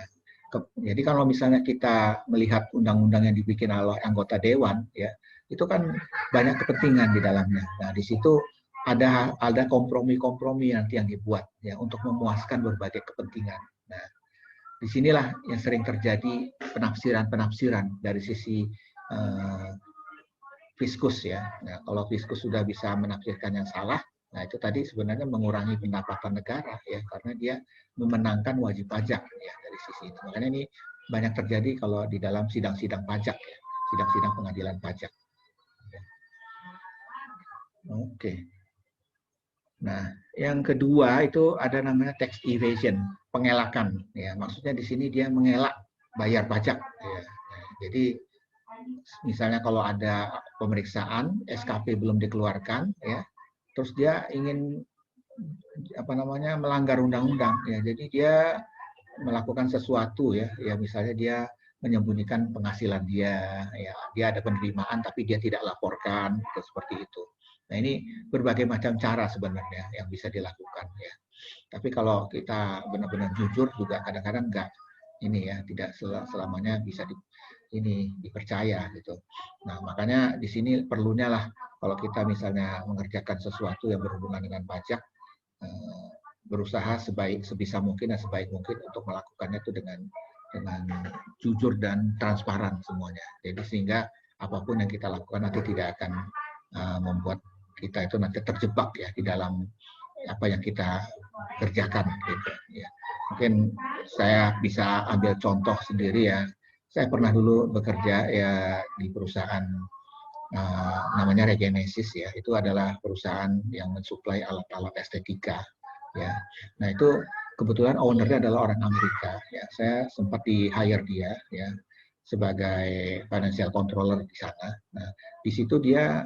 jadi kalau misalnya kita melihat undang-undang yang dibikin oleh anggota dewan, ya, itu kan banyak kepentingan di dalamnya. Nah, di situ ada kompromi-kompromi nanti yang dibuat ya untuk memuaskan berbagai kepentingan. Nah, disinilah yang sering terjadi penafsiran-penafsiran dari sisi fiskus ya. Nah, kalau fiskus sudah bisa menafsirkan yang salah, nah itu tadi sebenarnya mengurangi pendapatan negara ya karena dia memenangkan wajib pajak ya dari sisi itu. Makanya ini banyak terjadi kalau di dalam sidang-sidang pajak ya, sidang-sidang pengadilan pajak. Oke. Nah, yang kedua itu ada namanya tax evasion, pengelakan. Ya, maksudnya di sini dia mengelak bayar pajak. Ya. Nah, jadi misalnya kalau ada pemeriksaan, SKP belum dikeluarkan, ya, terus dia ingin melanggar undang-undang, ya, jadi dia melakukan sesuatu, ya, misalnya dia menyembunyikan penghasilan dia, ya, dia ada penerimaan tapi dia tidak laporkan, seperti itu. Nah, ini berbagai macam cara sebenarnya yang bisa dilakukan ya. Tapi kalau kita benar-benar jujur juga kadang-kadang enggak ini ya, tidak selamanya bisa dipercaya gitu. Nah, makanya di sini perlunya lah kalau kita misalnya mengerjakan sesuatu yang berhubungan dengan pajak, berusaha sebisa mungkin dan sebaik mungkin untuk melakukannya itu dengan jujur dan transparan semuanya. Jadi sehingga apapun yang kita lakukan nanti tidak akan membuat kita itu nanti terjebak ya di dalam apa yang kita kerjakan gitu ya. Mungkin saya bisa ambil contoh sendiri ya. Saya pernah dulu bekerja ya di perusahaan namanya Regenesis ya. Itu adalah perusahaan yang mensuplai alat-alat estetika ya. Nah, itu kebetulan ownernya adalah orang Amerika ya. Saya sempat di-hire dia ya sebagai financial controller di sana. Nah, di situ dia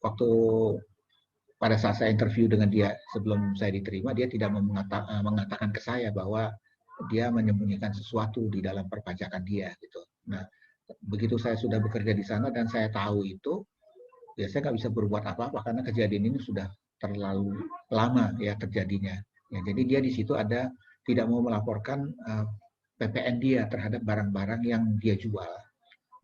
waktu pada saat saya interview dengan dia sebelum saya diterima, dia tidak mengatakan ke saya bahwa dia menyembunyikan sesuatu di dalam perpajakan dia gitu. Nah, begitu saya sudah bekerja di sana dan saya tahu itu, ya saya nggak bisa berbuat apa-apa karena kejadian ini sudah terlalu lama ya terjadinya. Ya, jadi dia di situ ada tidak mau melaporkan PPN dia terhadap barang-barang yang dia jual.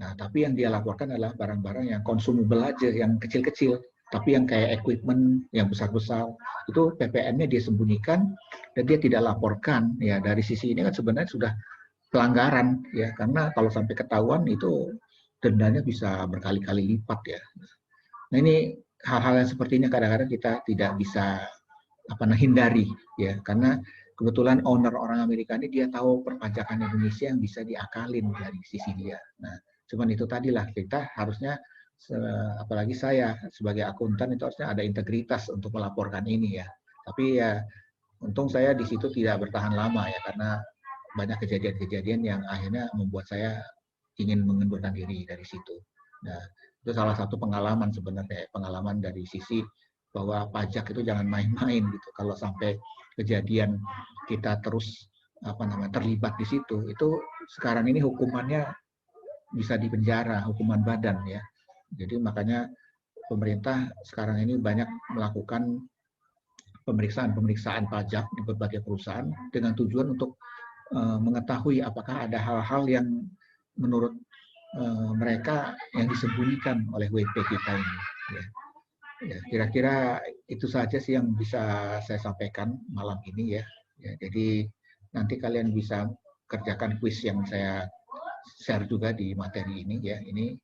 Nah, tapi yang dia laporkan adalah barang-barang yang consumable aja, yang kecil-kecil. Tapi yang kayak equipment yang besar-besar itu PPN-nya dia sembunyikan dan dia tidak laporkan. Ya, dari sisi ini kan sebenarnya sudah pelanggaran ya, karena kalau sampai ketahuan itu dendanya bisa berkali-kali lipat ya. Nah, ini hal-hal yang seperti ini kadang-kadang kita tidak bisa hindari ya, karena kebetulan owner orang Amerika ini dia tahu perpajakan Indonesia yang bisa diakalin dari sisi dia. Nah, cuman itu tadilah kita harusnya apalagi saya sebagai akuntan itu harusnya ada integritas untuk melaporkan ini ya. Tapi ya untung saya di situ tidak bertahan lama ya, karena banyak kejadian-kejadian yang akhirnya membuat saya ingin mengundurkan diri dari situ. Nah, itu salah satu pengalaman sebenarnya, pengalaman dari sisi bahwa pajak itu jangan main-main gitu. Kalau sampai kejadian kita terus terlibat di situ, itu sekarang ini hukumannya bisa dipenjara, hukuman badan ya. Jadi makanya pemerintah sekarang ini banyak melakukan pemeriksaan pajak di berbagai perusahaan dengan tujuan untuk mengetahui apakah ada hal-hal yang menurut mereka yang disembunyikan oleh WP kita ini. Ya, kira-kira itu saja sih yang bisa saya sampaikan malam ini ya. Jadi nanti kalian bisa kerjakan kuis yang saya share juga di materi ini ya. Ini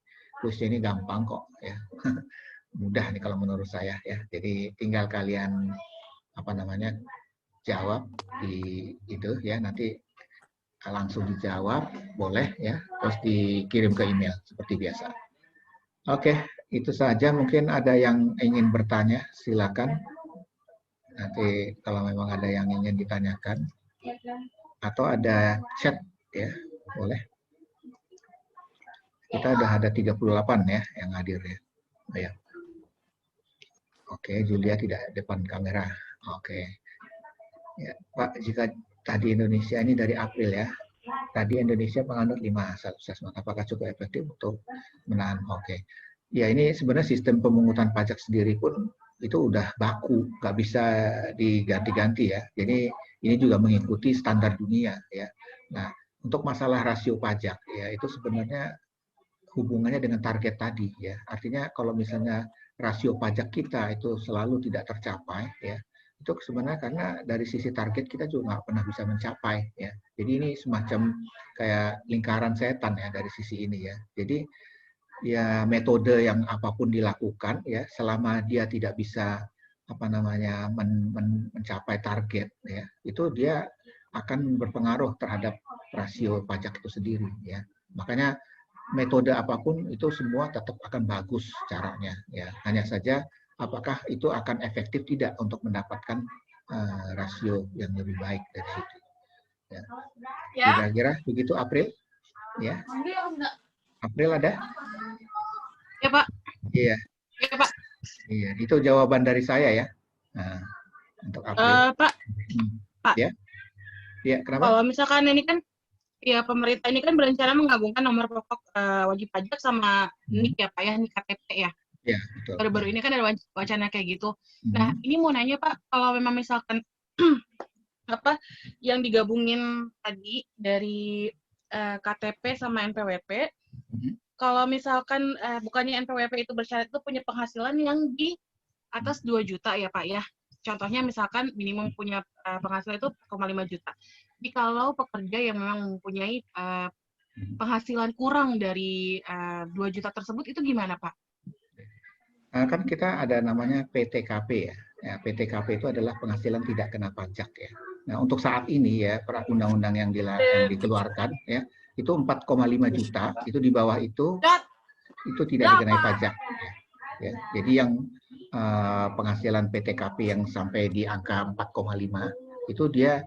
kuisnya ini gampang kok ya. Mudah nih kalau menurut saya ya. Jadi tinggal kalian jawab di itu ya, nanti langsung dijawab boleh ya, terus dikirim ke email seperti biasa. Oke, itu saja. Mungkin ada yang ingin bertanya, silakan. Nanti kalau memang ada yang ingin ditanyakan atau ada chat ya, boleh. Kita udah ada 38 ya yang hadir ya. Ya. Oke, Julia tidak depan kamera. Oke. Ya, Pak, jika tadi Indonesia ini dari April ya. Tadi Indonesia menganut 5 asal assessment. Apakah cukup efektif untuk menahan? Oke. Ya, ini sebenarnya sistem pemungutan pajak sendiri pun itu udah baku, nggak bisa diganti-ganti ya. Jadi ini juga mengikuti standar dunia ya. Nah, untuk masalah rasio pajak ya, itu sebenarnya hubungannya dengan target tadi ya. Artinya kalau misalnya rasio pajak kita itu selalu tidak tercapai ya, itu sebenarnya karena dari sisi target kita juga nggak pernah bisa mencapai ya. Jadi ini semacam kayak lingkaran setan ya dari sisi ini ya. Jadi ya metode yang apapun dilakukan ya, selama dia tidak bisa mencapai target ya, itu dia akan berpengaruh terhadap rasio pajak itu sendiri ya. Makanya metode apapun itu semua tetap akan bagus caranya ya. Hanya saja apakah itu akan efektif tidak untuk mendapatkan rasio yang lebih baik dari situ. Ya. Kira-kira begitu April? Ya. April ada? Ya Pak. Iya. Ya Pak. Iya, itu jawaban dari saya ya. Nah, untuk April. Pak. Pak. Ya. Ya, kenapa? Kalau misalkan ini kan ya pemerintah ini kan berencana menggabungkan nomor pokok wajib pajak sama NIK ya Pak ya, NIK KTP ya. Ya, betul. Baru-baru ini kan ada wacana kayak gitu. Nah, ini mau nanya Pak, kalau memang misalkan yang digabungin tadi dari KTP sama NPWP, kalau misalkan bukannya NPWP itu bersyarat itu punya penghasilan yang di atas 2 juta ya Pak ya. Contohnya misalkan minimum punya penghasilan itu 4,5 juta. Jadi kalau pekerja yang memang mempunyai penghasilan kurang dari 2 juta tersebut itu gimana Pak? Kan kita ada namanya PTKP ya. PTKP itu adalah penghasilan tidak kena pajak ya. Nah, untuk saat ini ya, undang-undang yang dikeluarkan ya, itu 4,5 juta, itu di bawah itu tidak dikenai pajak ya. Jadi yang penghasilan PTKP yang sampai di angka 4,5 itu dia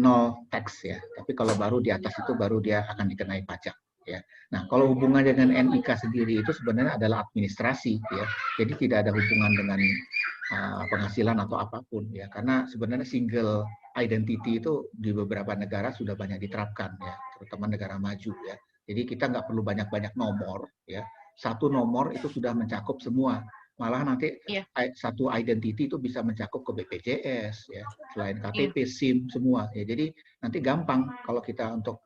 no tax ya. Tapi kalau baru di atas itu baru dia akan dikenai pajak ya. Nah, kalau hubungan dengan NIK sendiri itu sebenarnya adalah administrasi ya. Jadi tidak ada hubungan dengan penghasilan atau apapun ya. Karena sebenarnya single identity itu di beberapa negara sudah banyak diterapkan ya, terutama negara maju ya. Jadi kita nggak perlu banyak-banyak nomor ya. Satu nomor itu sudah mencakup semua. Malah nanti satu identity itu bisa mencakup ke BPJS ya, selain KTP, SIM semua ya. Jadi nanti gampang kalau kita untuk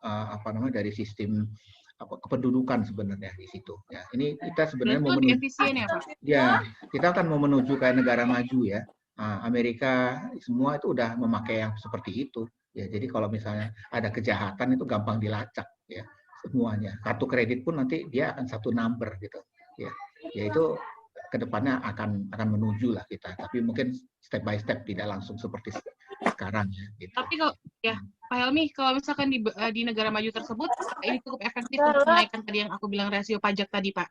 dari sistem kependudukan sebenarnya di situ ya. Ini kita sebenarnya mau menuju efisien ya Pak? Ya, kita akan mau menuju kayak negara maju ya. Amerika semua itu udah memakai yang seperti itu ya. Jadi kalau misalnya ada kejahatan itu gampang dilacak ya semuanya. Kartu kredit pun nanti dia akan satu number gitu ya. Yaitu kedepannya akan menuju lah kita, tapi mungkin step by step, tidak langsung seperti sekarang ya. Gitu. Tapi kalau ya Pak Helmi, kalau misalkan di negara maju tersebut, ini cukup efektif untuk menaikkan tadi yang aku bilang rasio pajak tadi Pak.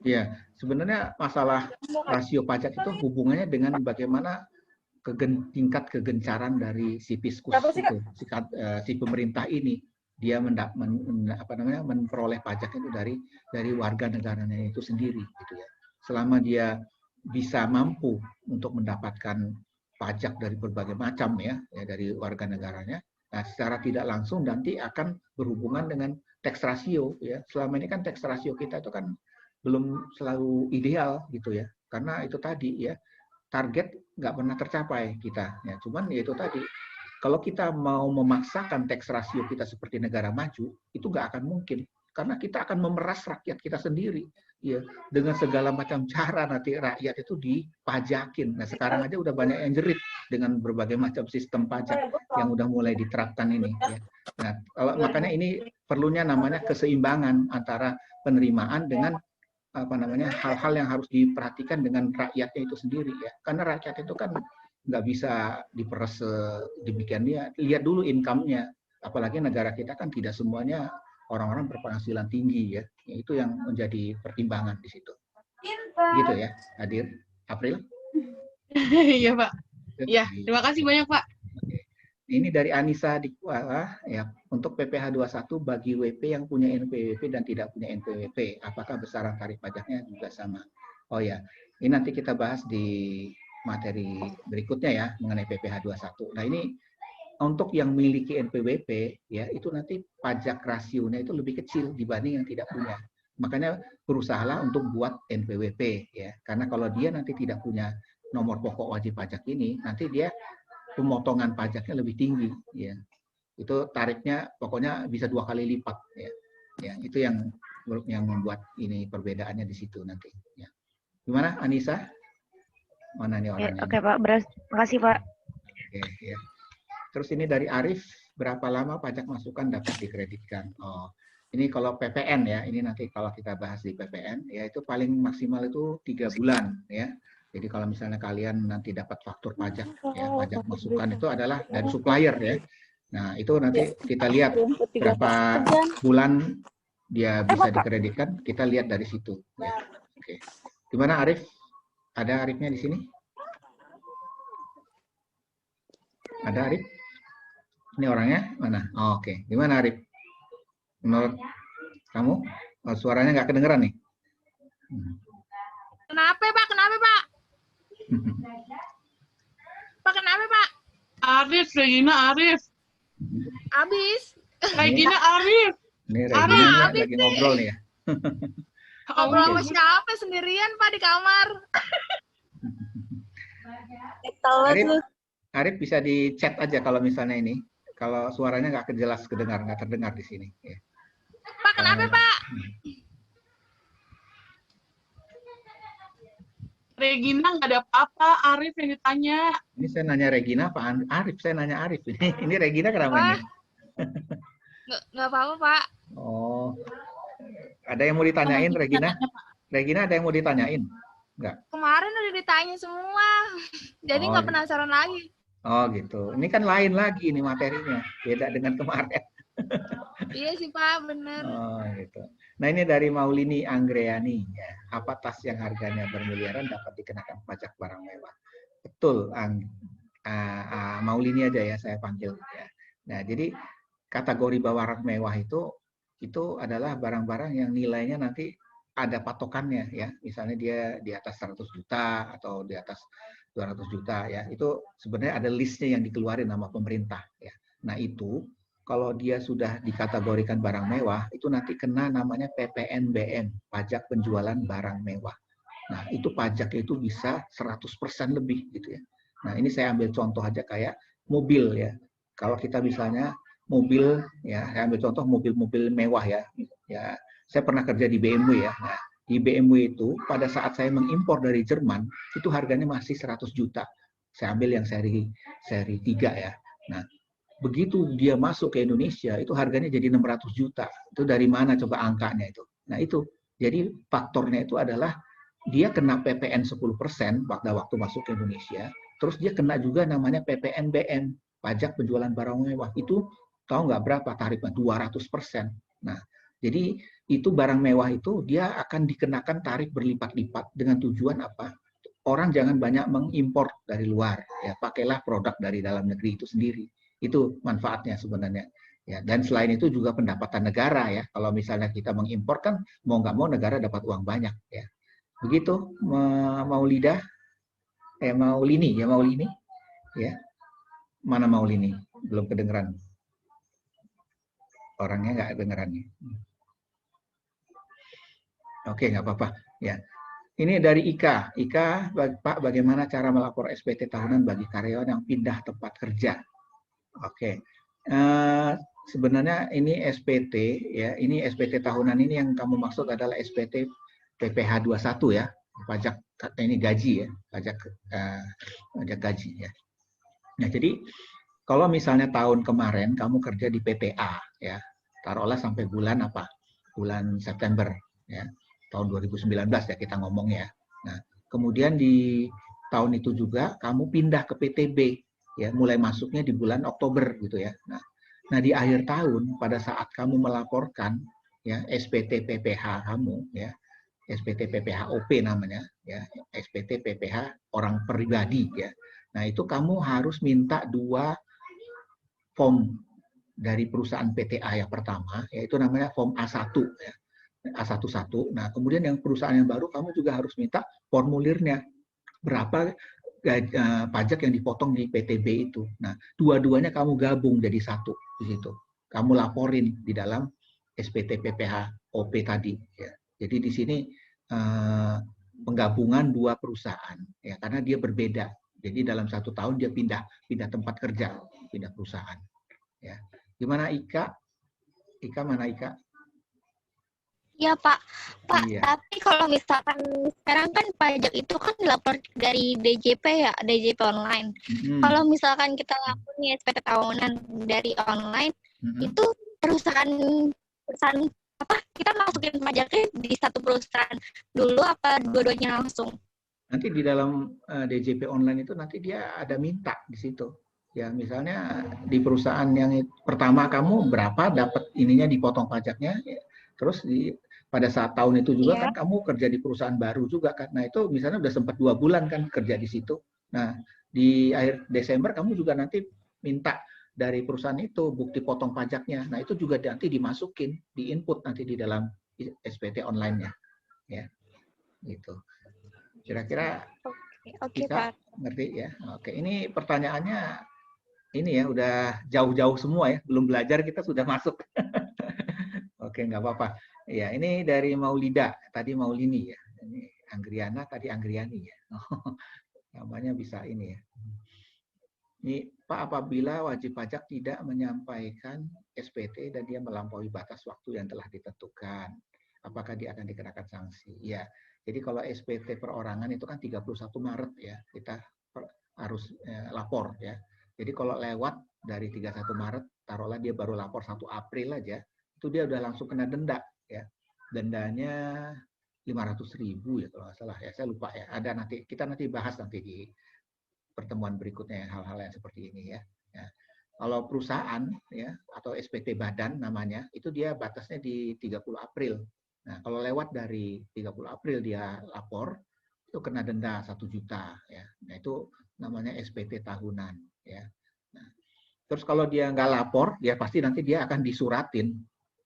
Ya, sebenarnya masalah rasio pajak itu hubungannya dengan bagaimana tingkat kegencaran dari si fiskus itu, si pemerintah ini. Dia memperoleh pajak itu dari warga negaranya itu sendiri, gitu ya. Selama dia bisa mampu untuk mendapatkan pajak dari berbagai macam ya dari warga negaranya, nah secara tidak langsung nanti akan berhubungan dengan tax ratio ya. Selama ini kan tax ratio kita itu kan belum selalu ideal gitu ya, karena itu tadi ya target nggak pernah tercapai kita ya. Cuman ya itu tadi, kalau kita mau memaksakan tax ratio kita seperti negara maju, itu nggak akan mungkin. Karena kita akan memeras rakyat kita sendiri. Ya, dengan segala macam cara nanti rakyat itu dipajakin. Nah, sekarang aja udah banyak yang jerit dengan berbagai macam sistem pajak yang udah mulai diterapkan ini. Ya. Nah, makanya ini perlunya namanya keseimbangan antara penerimaan dengan hal-hal yang harus diperhatikan dengan rakyatnya itu sendiri ya. Karena rakyat itu kan nggak bisa diperes demikian dia. Lihat dulu income-nya. Apalagi negara kita kan tidak semuanya orang-orang berpenghasilan tinggi ya. Itu yang menjadi pertimbangan di situ. Gitu ya, Hadir. April? Iya, Pak. Ya, terima kasih banyak, Pak. Ini dari Anissa di Kuala ya, untuk PPh 21 bagi WP yang punya NPWP dan tidak punya NPWP, apakah besaran tarif pajaknya juga sama? Oh ya, ini nanti kita bahas di materi berikutnya ya mengenai PPh 21. Nah, ini untuk yang memiliki NPWP ya, itu nanti pajak rasionya itu lebih kecil dibanding yang tidak punya. Makanya berusahalah untuk buat NPWP ya. Karena kalau dia nanti tidak punya nomor pokok wajib pajak ini, nanti dia pemotongan pajaknya lebih tinggi ya. Itu tarifnya pokoknya bisa 2 kali lipat ya. Ya, itu yang membuat ini perbedaannya di situ nanti ya. Gimana Anissa? Mana nih orangnya? Oke, Pak, makasih Pak. Oke ya. Terus ini dari Arif, berapa lama pajak masukan dapat dikreditkan? Oh, ini kalau PPN ya, ini nanti kalau kita bahas di PPN, ya itu paling maksimal itu 3 bulan ya. Jadi kalau misalnya kalian nanti dapat faktur pajak, ya pajak masukan itu adalah dari supplier ya. Nah itu nanti kita lihat berapa bulan dia bisa dikreditkan, kita lihat dari situ. Ya. Oke. Gimana Arif? Ada Arifnya di sini? Ada Arif? Ini orangnya mana? Oh, oke. Gimana Arif? Menurut kamu? Oh, suaranya nggak kedengeran nih. Kenapa Pak? Kenapa Pak? Pak kenapa Pak? Arif, Regina Arif. Abis. Regina Arif. Ini Regina lagi ngobrol nih ya. Ngobrol sama siapa? Sendirian Pak di kamar. Arif bisa di chat aja kalau misalnya ini. Kalau suaranya nggak jelas nggak terdengar di sini. Ya. Pak kenapa Pak? Regina nggak ada apa-apa, Arif yang ditanya. Ini saya nanya Regina Pak Arif, saya nanya Arif. Ini Regina kenapa ini? Nggak apa-apa Pak. Oh, ada yang mau ditanyain Regina? Regina ada yang mau ditanyain? Enggak? Kemarin udah ditanya semua, jadi nggak penasaran lagi. Oh gitu. Ini kan lain lagi nih materinya, beda dengan kemarin. Iya sih Pak, benar. Oh gitu. Nah ini dari Maulini Anggreani, ya. Apa tas yang harganya bermiliaran dapat dikenakan pajak barang mewah? Betul, Maulini aja ya saya panggil. Ya. Nah jadi kategori barang mewah itu adalah barang-barang yang nilainya nanti ada patokannya ya. Misalnya dia di atas 100 juta atau di atas 200 juta ya. Itu sebenarnya ada listnya yang dikeluarin sama pemerintah ya. Nah itu kalau dia sudah dikategorikan barang mewah, itu nanti kena namanya PPNBM, pajak penjualan barang mewah. Nah, itu pajaknya itu bisa 100% lebih gitu ya. Nah, ini saya ambil contoh aja kayak mobil ya. Kalau kita misalnya mobil ya, saya ambil contoh mobil-mobil mewah ya. Ya, saya pernah kerja di BMW ya. Nah, di BMW itu pada saat saya mengimpor dari Jerman, itu harganya masih 100 juta. Saya ambil yang seri 3 ya. Nah, begitu dia masuk ke Indonesia, itu harganya jadi 600 juta. Itu dari mana coba angkanya itu? Nah itu, jadi faktornya itu adalah dia kena PPN 10% waktu masuk ke Indonesia, terus dia kena juga namanya PPNBM, pajak penjualan barang mewah. Itu tahu nggak berapa tarifnya? 200%. Nah, jadi itu barang mewah itu dia akan dikenakan tarif berlipat-lipat dengan tujuan apa? Orang jangan banyak mengimpor dari luar, ya pakailah produk dari dalam negeri itu sendiri. Itu manfaatnya sebenarnya. Ya, dan selain itu juga pendapatan negara ya. Kalau misalnya kita mengimpor kan mau nggak mau negara dapat uang banyak ya. Begitu Maulida, Maulini ya Maulini ya. Mana Maulini? Belum kedengeran. Orangnya nggak kedengeran nih. Oke, nggak apa-apa ya. Ini dari Ika. Ika, Pak, bagaimana cara melapor SPT tahunan bagi karyawan yang pindah tempat kerja? Oke. Sebenarnya ini SPT ya, ini SPT tahunan ini yang kamu maksud adalah SPT PPh 21 ya, pajak ini gaji ya, pajak gaji ya. Nah, jadi kalau misalnya tahun kemarin kamu kerja di PTA ya, taruhlah sampai bulan apa? Bulan September ya, tahun 2019 ya kita ngomong ya. Nah, kemudian di tahun itu juga kamu pindah ke PTB ya, mulai masuknya di bulan Oktober gitu ya. Nah di akhir tahun pada saat kamu melaporkan ya SPT PPh kamu ya, SPT PPh OP namanya ya, SPT PPh orang pribadi ya. Nah, itu kamu harus minta 2 form dari perusahaan PTA yang pertama, yaitu namanya form A1 ya. A11. Nah, kemudian yang perusahaan yang baru kamu juga harus minta formulirnya. Berapa pajak yang dipotong di PTB itu. Nah, dua-duanya kamu gabung jadi satu di situ. Kamu laporin di dalam SPT PPh OP tadi ya. Jadi di sini penggabungan 2 perusahaan ya, karena dia berbeda. Jadi dalam 1 tahun dia pindah tempat kerja, pindah perusahaan ya. Gimana Ika? Ika mana Ika? Iya Pak. Iya. Tapi kalau misalkan sekarang kan pajak itu kan dilapor dari DJP ya, DJP online. Kalau misalkan kita lapornya SPT tahunan dari online, itu perusahaan apa? Kita masukin pajaknya di satu perusahaan dulu apa dua-duanya langsung? Nanti di dalam DJP online itu nanti dia ada minta di situ. Ya misalnya di perusahaan yang pertama kamu berapa dapat ininya dipotong pajaknya, ya. Terus pada saat tahun itu juga kan kamu kerja di perusahaan baru juga kan. Nah itu misalnya udah sempat 2 bulan kan kerja di situ. Nah di akhir Desember kamu juga nanti minta dari perusahaan itu bukti potong pajaknya. Nah itu juga nanti dimasukin, di input nanti di dalam SPT online-nya. Ya, gitu. Kira-kira kita ngerti ya? Oke, ini pertanyaannya ini ya udah jauh-jauh semua ya. Belum belajar kita sudah masuk. Oke, nggak apa-apa. Ya, ini dari Maulida, tadi Maulini ya. Ini Anggriana, tadi Anggriani ya. Namanya bisa ini ya. Ini Pak, apabila wajib pajak tidak menyampaikan SPT dan dia melampaui batas waktu yang telah ditentukan, apakah dia akan dikenakan sanksi? Ya, jadi kalau SPT perorangan itu kan 31 Maret ya, kita harus lapor ya. Jadi kalau lewat dari 31 Maret, taruhlah dia baru lapor 1 April aja, itu dia udah langsung kena denda ya. Dendanya 500.000 ya kalau nggak salah ya, saya lupa ya. Ada nanti kita nanti bahas nanti di pertemuan berikutnya hal-hal yang seperti ini ya. Ya. Kalau perusahaan ya atau SPT badan namanya itu dia batasnya di 30 April. Nah, kalau lewat dari 30 April dia lapor itu kena denda 1 juta ya. Nah, itu namanya SPT tahunan ya. Nah, terus kalau dia nggak lapor ya pasti nanti dia akan disuratin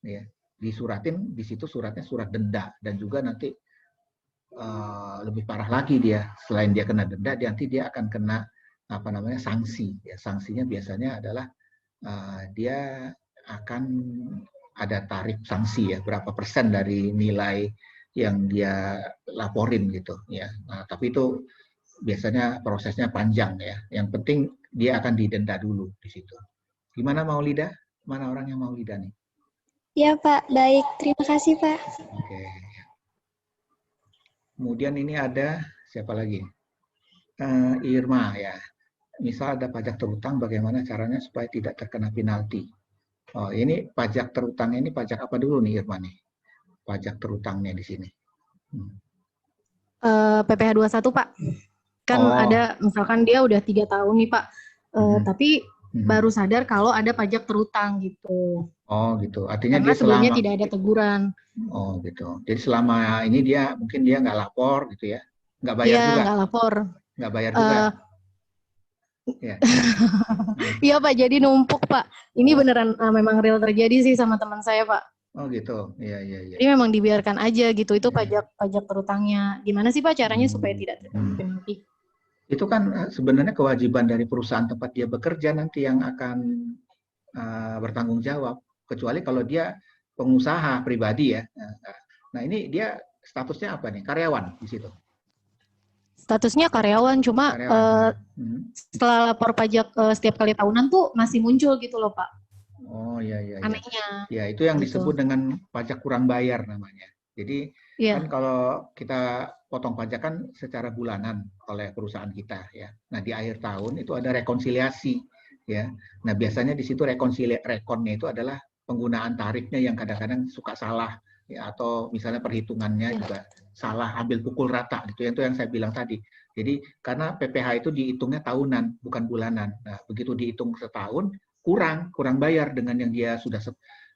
ya. Disuratin di situ suratnya surat denda dan juga nanti lebih parah lagi dia selain dia kena denda nanti dia akan kena apa namanya sanksi ya. Sanksinya biasanya adalah dia akan ada tarif sanksi ya, berapa persen dari nilai yang dia laporin gitu ya. Nah, tapi itu biasanya prosesnya panjang ya. Yang penting dia akan didenda dulu di situ. Gimana Maulida? Mana orang yang Maulida nih? Ya Pak, baik. Terima kasih Pak. Oke. Kemudian ini ada siapa lagi? Irma ya. Misal ada pajak terutang, bagaimana caranya supaya tidak terkena penalti? Oh, ini pajak terutangnya ini pajak apa dulu nih Irma nih? Pajak terutangnya di sini. PPh 21 Pak. Kan ada misalkan dia udah 3 tahun nih Pak. Tapi baru sadar kalau ada pajak terutang gitu. Oh gitu. Artinya Karena dia sebelumnya selama tidak ada teguran. Oh gitu. Jadi selama ini dia mungkin dia nggak lapor gitu ya, nggak bayar Iya, juga, nggak lapor. nggak bayar juga. Ya. Iya Pak, jadi numpuk Pak. Ini beneran memang real terjadi sih sama teman saya Pak. Oh gitu. Iya iya iya. Jadi memang dibiarkan aja gitu. Itu pajak terutangnya. Gimana sih Pak caranya supaya tidak terjadi penalti? Itu kan sebenarnya kewajiban dari perusahaan tempat dia bekerja nanti yang akan bertanggung jawab. Kecuali kalau dia pengusaha pribadi ya. Nah ini dia statusnya apa nih? Karyawan di situ. Statusnya karyawan, cuma setelah lapor pajak setiap kali tahunan tuh masih muncul gitu loh Pak. Oh iya iya. Anehnya. Ya itu yang gitu. disebut dengan pajak kurang bayar namanya. Jadi kan kalau kita potong pajak kan secara bulanan oleh perusahaan kita ya. Nah di akhir tahun itu ada rekonsiliasi ya. Nah biasanya di situ rekonnya itu adalah penggunaan tarifnya yang kadang-kadang suka salah ya, atau misalnya perhitungannya juga salah, ambil pukul rata gitu. Itu yang saya bilang tadi. Jadi karena PPh itu dihitungnya tahunan bukan bulanan. Nah begitu dihitung setahun kurang bayar dengan yang dia sudah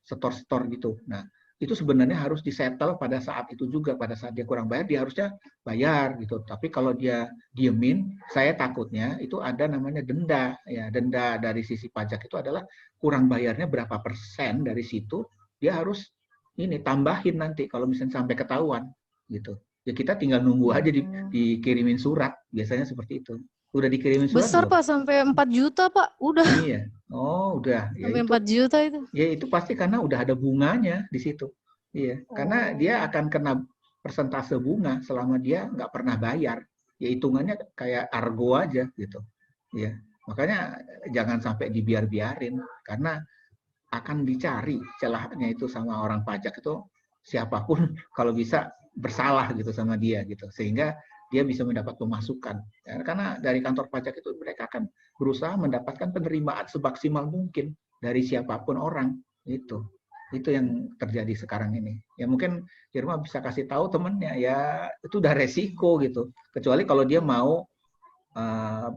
setor gitu. Nah itu sebenarnya harus disettle pada saat itu juga, pada saat dia kurang bayar dia harusnya bayar gitu. Tapi kalau dia diemin, saya takutnya itu ada namanya denda ya. Denda dari sisi pajak itu adalah kurang bayarnya berapa persen dari situ dia harus ini tambahin nanti kalau misalnya sampai ketahuan gitu. Ya kita tinggal nunggu aja dikirimin surat, biasanya seperti itu. Udah dikirimin surat besar belum? Pak, sampai 4 juta Pak, udah. Iya. Oh udah. Ya, sampai itu, 4 juta itu. Ya itu pasti karena udah ada bunganya di situ. Iya. Karena dia akan kena persentase bunga selama dia nggak pernah bayar. Ya hitungannya kayak argo aja gitu. Iya. Makanya jangan sampai dibiar-biarin karena akan dicari celahnya itu sama orang pajak itu siapapun kalau bisa bersalah gitu sama dia gitu sehingga dia bisa mendapat pemasukan ya, karena dari kantor pajak itu mereka akan berusaha mendapatkan penerimaan semaksimal mungkin dari siapapun orang itu yang terjadi sekarang ini ya. Mungkin Irma bisa kasih tahu temennya ya itu udah resiko gitu, kecuali kalau dia mau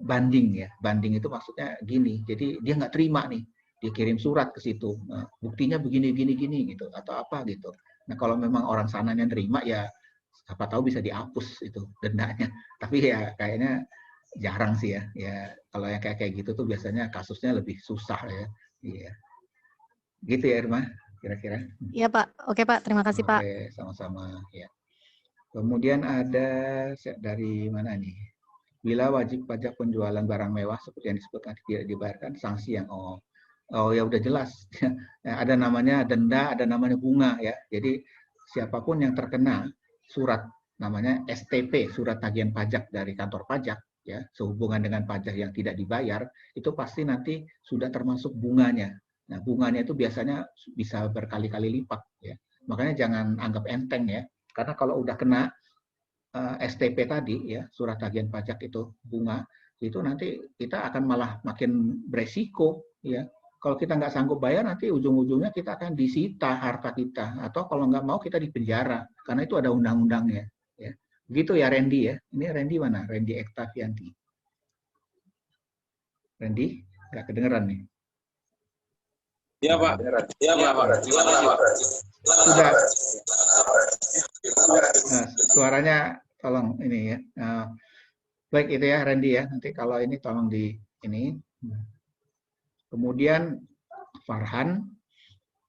banding ya. Banding itu maksudnya gini, jadi dia nggak terima nih, dia kirim surat ke situ, nah, buktinya begini gitu atau apa gitu. Nah kalau memang orang sananya nerima ya siapa tahu bisa dihapus itu dendanya. Tapi ya kayaknya jarang sih ya. Ya kalau yang kayak gitu tuh biasanya kasusnya lebih susah ya. Iya. Gitu ya Irma, kira-kira. Iya Pak. Oke Pak, terima kasih Pak. Oke, sama-sama ya. Kemudian ada dari mana nih? Bila wajib pajak penjualan barang mewah seperti yang disebutkan tidak dibayarkan, sanksi yang ya udah jelas. Ada namanya denda, ada namanya bunga ya. Jadi siapapun yang terkena surat namanya STP, surat tagihan pajak dari kantor pajak ya, sehubungan dengan pajak yang tidak dibayar, itu pasti nanti sudah termasuk bunganya. Nah, bunganya itu biasanya bisa berkali-kali lipat ya. Makanya jangan anggap enteng ya. Karena kalau udah kena STP tadi ya, surat tagihan pajak itu bunga, itu nanti kita akan malah makin beresiko ya. Kalau kita nggak sanggup bayar, nanti ujung-ujungnya kita akan disita harta kita, atau kalau nggak mau kita dipenjara, karena itu ada undang-undangnya. Ya. Begitu ya Randy ya. Ini Randy mana? Randy Ektavianti. Randy, nggak kedengeran nih. Iya Pak. Iya Pak. Sudah. Nah, suaranya tolong ini ya. Baik itu ya Randy ya. Nanti kalau ini tolong di ini. Kemudian Farhan,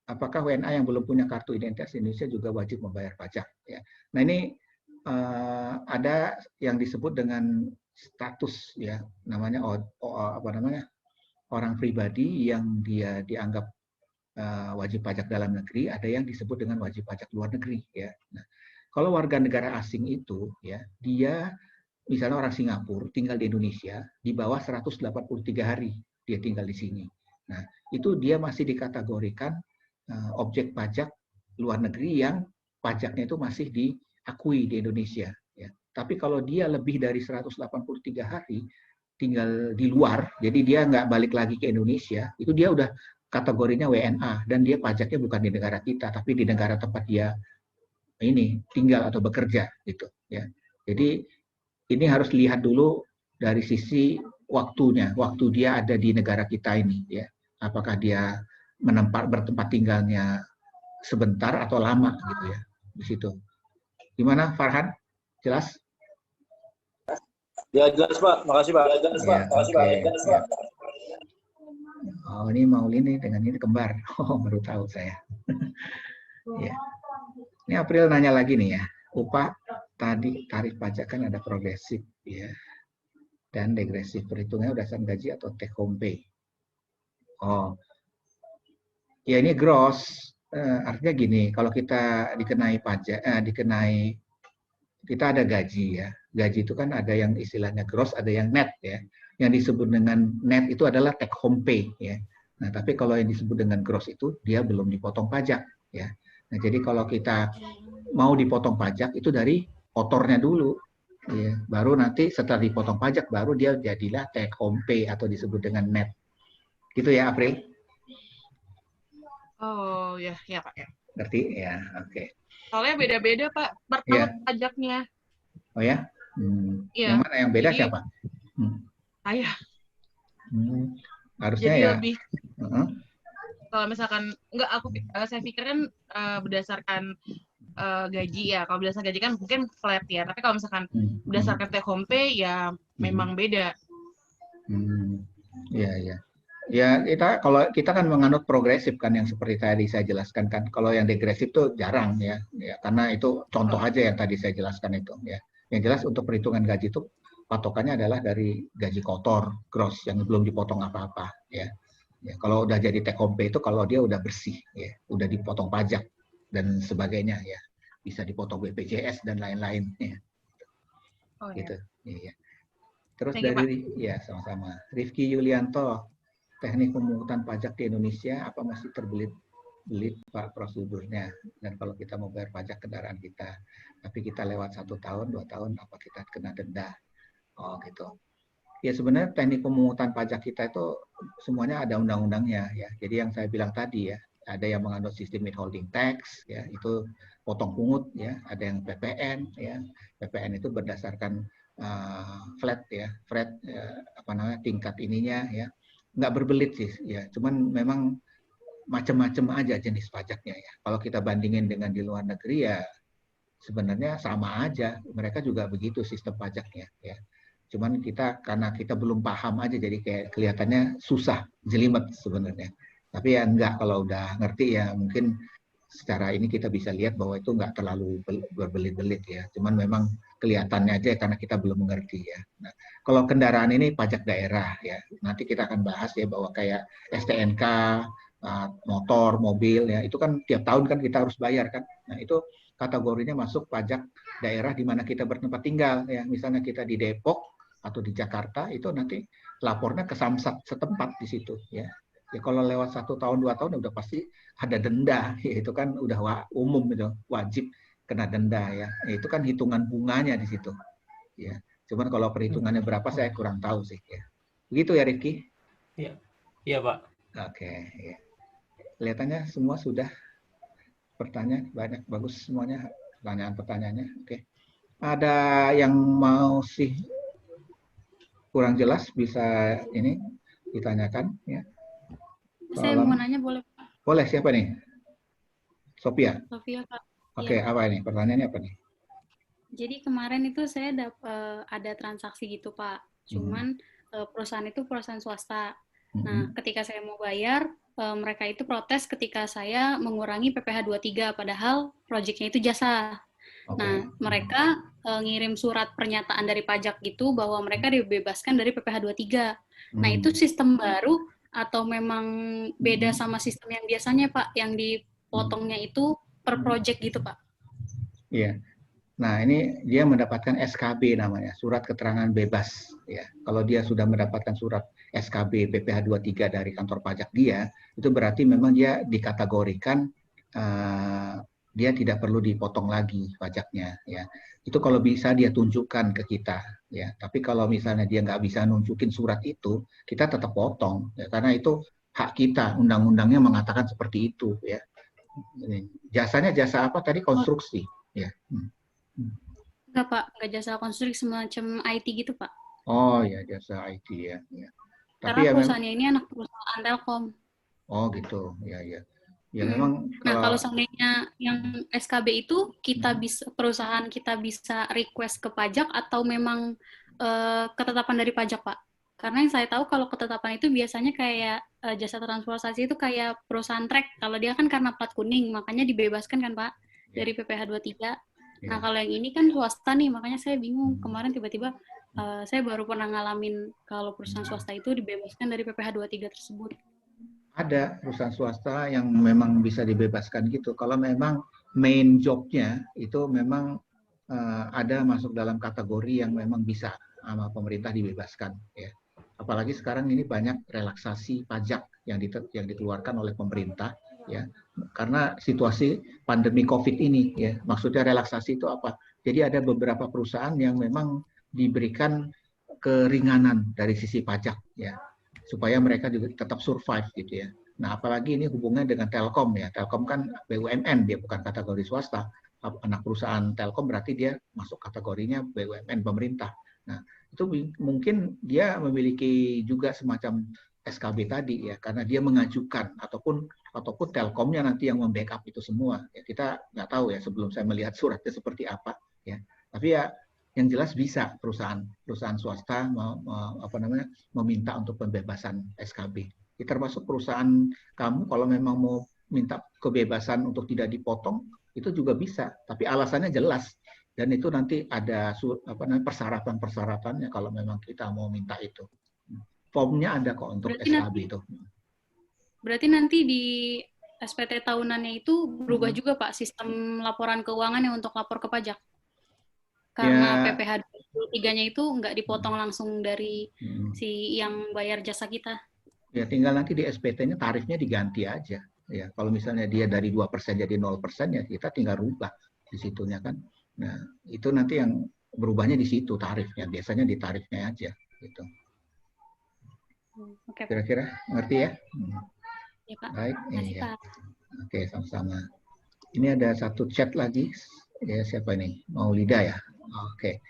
apakah WNA yang belum punya kartu identitas Indonesia juga wajib membayar pajak? Ya. Nah ini ada yang disebut dengan status ya, namanya orang pribadi yang dia dianggap wajib pajak dalam negeri, ada yang disebut dengan wajib pajak luar negeri ya. Nah, kalau warga negara asing itu ya, dia misalnya orang Singapura tinggal di Indonesia di bawah 183 hari dia tinggal di sini. Nah, itu dia masih dikategorikan objek pajak luar negeri yang pajaknya itu masih diakui di Indonesia ya. Tapi kalau dia lebih dari 183 hari tinggal di luar, jadi dia nggak balik lagi ke Indonesia, itu dia udah kategorinya WNA dan dia pajaknya bukan di negara kita tapi di negara tempat dia ini tinggal atau bekerja gitu ya. Jadi ini harus lihat dulu dari sisi waktu dia ada di negara kita ini, ya. Apakah dia bertempat tinggalnya sebentar atau lama gitu ya di situ. Gimana Farhan? Jelas? Ya jelas Pak, makasih Pak. Jelas Pak, makasih Pak. Jelas Pak. Oh ini Maulin nih dengan ini kembar. Oh baru tahu saya. Ya. Ini April nanya lagi nih ya. Upah tadi tarif pajak kan ada progresif ya dan degresif. Perhitungannya berdasarkan gaji atau take home pay. Oh, ya ini gross. Artinya gini, kalau kita dikenai pajak, kita ada gaji ya. Gaji itu kan ada yang istilahnya gross, ada yang net ya. Yang disebut dengan net itu adalah take home pay ya. Nah, tapi kalau yang disebut dengan gross itu dia belum dipotong pajak ya. Nah, jadi kalau kita mau dipotong pajak itu dari kotornya dulu ya. Baru nanti setelah dipotong pajak baru dia jadilah take home pay atau disebut dengan net. Gitu ya, April? Oh ya, ya Pak ya. Ngerti ya, oke. Soalnya beda-beda Pak per tahun pajaknya. Oh ya? Iya. Yang mana yang beda Jadi, siapa? Saya. Harusnya jadi ya. Lebih. Kalau misalkan saya pikir kan berdasarkan gaji ya. Kalau berdasarkan gaji kan mungkin flat ya. Tapi kalau misalkan berdasarkan take home pay ya memang beda. Iya, iya. Ya kalau kita kan menganut progresif kan yang seperti tadi saya jelaskan kan. Kalau yang degresif tuh jarang ya, karena itu contoh aja yang tadi saya jelaskan itu ya. Yang jelas untuk perhitungan gaji itu patokannya adalah dari gaji kotor gross yang belum dipotong apa-apa ya. Ya kalau udah jadi take home pay itu kalau dia udah bersih ya, udah dipotong pajak dan sebagainya ya, bisa dipotong BPJS dan lain-lain ya. Oh, gitu. Ya. Terus dari ya sama-sama Rifki Yulianto. Teknik pemungutan pajak di Indonesia apa masih terbelit-belit Pak prosedurnya, dan kalau kita mau bayar pajak kendaraan kita tapi kita lewat 1 tahun 2 tahun apa kita kena denda? Oh gitu ya. Sebenarnya teknik pemungutan pajak kita itu semuanya ada undang-undangnya ya. Jadi yang saya bilang tadi ya, ada yang menganut sistem withholding tax ya, itu potong pungut ya, ada yang PPN ya. PPN itu berdasarkan flat ya, tingkat ininya ya. Nggak berbelit sih ya, cuman memang macam-macam aja jenis pajaknya ya. Kalau kita bandingin dengan di luar negeri ya sebenarnya sama aja, mereka juga begitu sistem pajaknya ya. Cuman karena kita belum paham aja jadi kayak kelihatannya susah, jelimet sebenarnya. Tapi ya enggak, kalau udah ngerti ya mungkin secara ini kita bisa lihat bahwa itu nggak terlalu berbelit-belit ya. Cuman memang kelihatannya aja karena kita belum mengerti ya. Nah, kalau kendaraan ini pajak daerah ya. Nanti kita akan bahas ya bahwa kayak STNK, motor, mobil ya, itu kan tiap tahun kan kita harus bayar kan. Nah, itu kategorinya masuk pajak daerah di mana kita bertempat tinggal ya. Misalnya kita di Depok atau di Jakarta itu nanti lapornya ke Samsat setempat di situ ya. Ya kalau lewat 1 tahun 2 tahun udah pasti ada denda, ya, itu kan udah umum itu, wajib kena denda ya. Itu kan hitungan bunganya di situ. Ya. Cuman kalau perhitungannya berapa saya kurang tahu sih ya. Begitu ya Rifki? Iya. Iya, Pak. Oke, ya. Kelihatannya semua sudah pertanyaan banyak, bagus semuanya pertanyaannya. Oke. Ada yang mau sih kurang jelas bisa ini ditanyakan ya. Saya mau nanya boleh Pak? Boleh, siapa nih? Sophia? Sophia Pak. Oke, ya. apa ini? Pertanyaannya apa nih? Jadi kemarin itu saya ada transaksi gitu Pak. Cuman perusahaan itu perusahaan swasta. Nah, ketika saya mau bayar, mereka itu protes ketika saya mengurangi PPh 23, padahal proyeknya itu jasa. Nah, mereka ngirim surat pernyataan dari pajak gitu bahwa mereka dibebaskan dari PPh 23. Nah, itu sistem baru atau memang beda sama sistem yang biasanya Pak, yang dipotongnya itu per project gitu Pak? Iya. Nah ini dia mendapatkan SKB namanya, surat keterangan bebas. Ya. Kalau dia sudah mendapatkan surat SKB PPh 23 dari kantor pajak dia, itu berarti memang dia dikategorikan dia tidak perlu dipotong lagi pajaknya. Ya. Itu kalau bisa dia tunjukkan ke kita. Ya, tapi kalau misalnya dia nggak bisa nunjukin surat itu, kita tetap potong, ya, karena itu hak kita. Undang-undangnya mengatakan seperti itu, ya. Jasanya jasa apa tadi? Konstruksi, ya. Enggak Pak, nggak jasa konstruksi semacam IT gitu Pak? Oh ya, jasa IT ya. Tapi Karena ya perusahaannya ini anak perusahaan Telkom. Oh gitu, ya. Ya Hmm. memang Nah, kalau seandainya yang SKB itu perusahaan kita bisa request ke pajak atau memang ketetapan dari pajak, Pak? Karena yang saya tahu kalau ketetapan itu biasanya kayak jasa transportasi itu kayak perusahaan trek. Kalau dia kan karena plat kuning, makanya dibebaskan kan, Pak, dari PPh 23. Nah, kalau yang ini kan swasta nih, makanya saya bingung. Kemarin tiba-tiba saya baru pernah ngalamin kalau perusahaan swasta itu dibebaskan dari PPh 23 tersebut. Ada perusahaan swasta yang memang bisa dibebaskan gitu. Kalau memang main jobnya itu memang ada masuk dalam kategori yang memang bisa sama pemerintah dibebaskan. Ya. Apalagi sekarang ini banyak relaksasi pajak yang dikeluarkan oleh pemerintah, ya, karena situasi pandemi COVID ini. Ya. Maksudnya relaksasi itu apa? Jadi ada beberapa perusahaan yang memang diberikan keringanan dari sisi pajak, ya, supaya mereka juga tetap survive gitu ya. Nah, apalagi ini hubungannya dengan Telkom ya. Telkom kan BUMN, dia bukan kategori swasta. Anak perusahaan Telkom berarti dia masuk kategorinya BUMN pemerintah. Nah, itu mungkin dia memiliki juga semacam SKB tadi ya, karena dia mengajukan ataupun Telkomnya nanti yang membackup itu semua. Ya, kita nggak tahu ya sebelum saya melihat suratnya seperti apa ya. Tapi ya yang jelas bisa perusahaan swasta meminta untuk pembebasan SKB. Termasuk perusahaan kamu kalau memang mau minta kebebasan untuk tidak dipotong itu juga bisa, tapi alasannya jelas dan itu nanti ada persyaratan-persyaratannya kalau memang kita mau minta itu. Formnya ada kok untuk SKB itu. Berarti nanti di SPT tahunannya itu berubah juga Pak sistem laporan keuangannya untuk lapor ke pajak. Karena ya, PPh 23-nya itu nggak dipotong langsung dari si yang bayar jasa kita. Ya tinggal nanti di SPT-nya tarifnya diganti aja. Ya, kalau misalnya dia dari 2% jadi 0% ya kita tinggal rubah di situnya kan. Nah, itu nanti yang berubahnya di situ tarifnya. Biasanya di tarifnya aja gitu. Kira-kira ngerti ya? Ya, Pak. Baik, iya. Oke, sama-sama. Ini ada satu chat lagi. Ya, siapa ini? Maulida ya? Oke.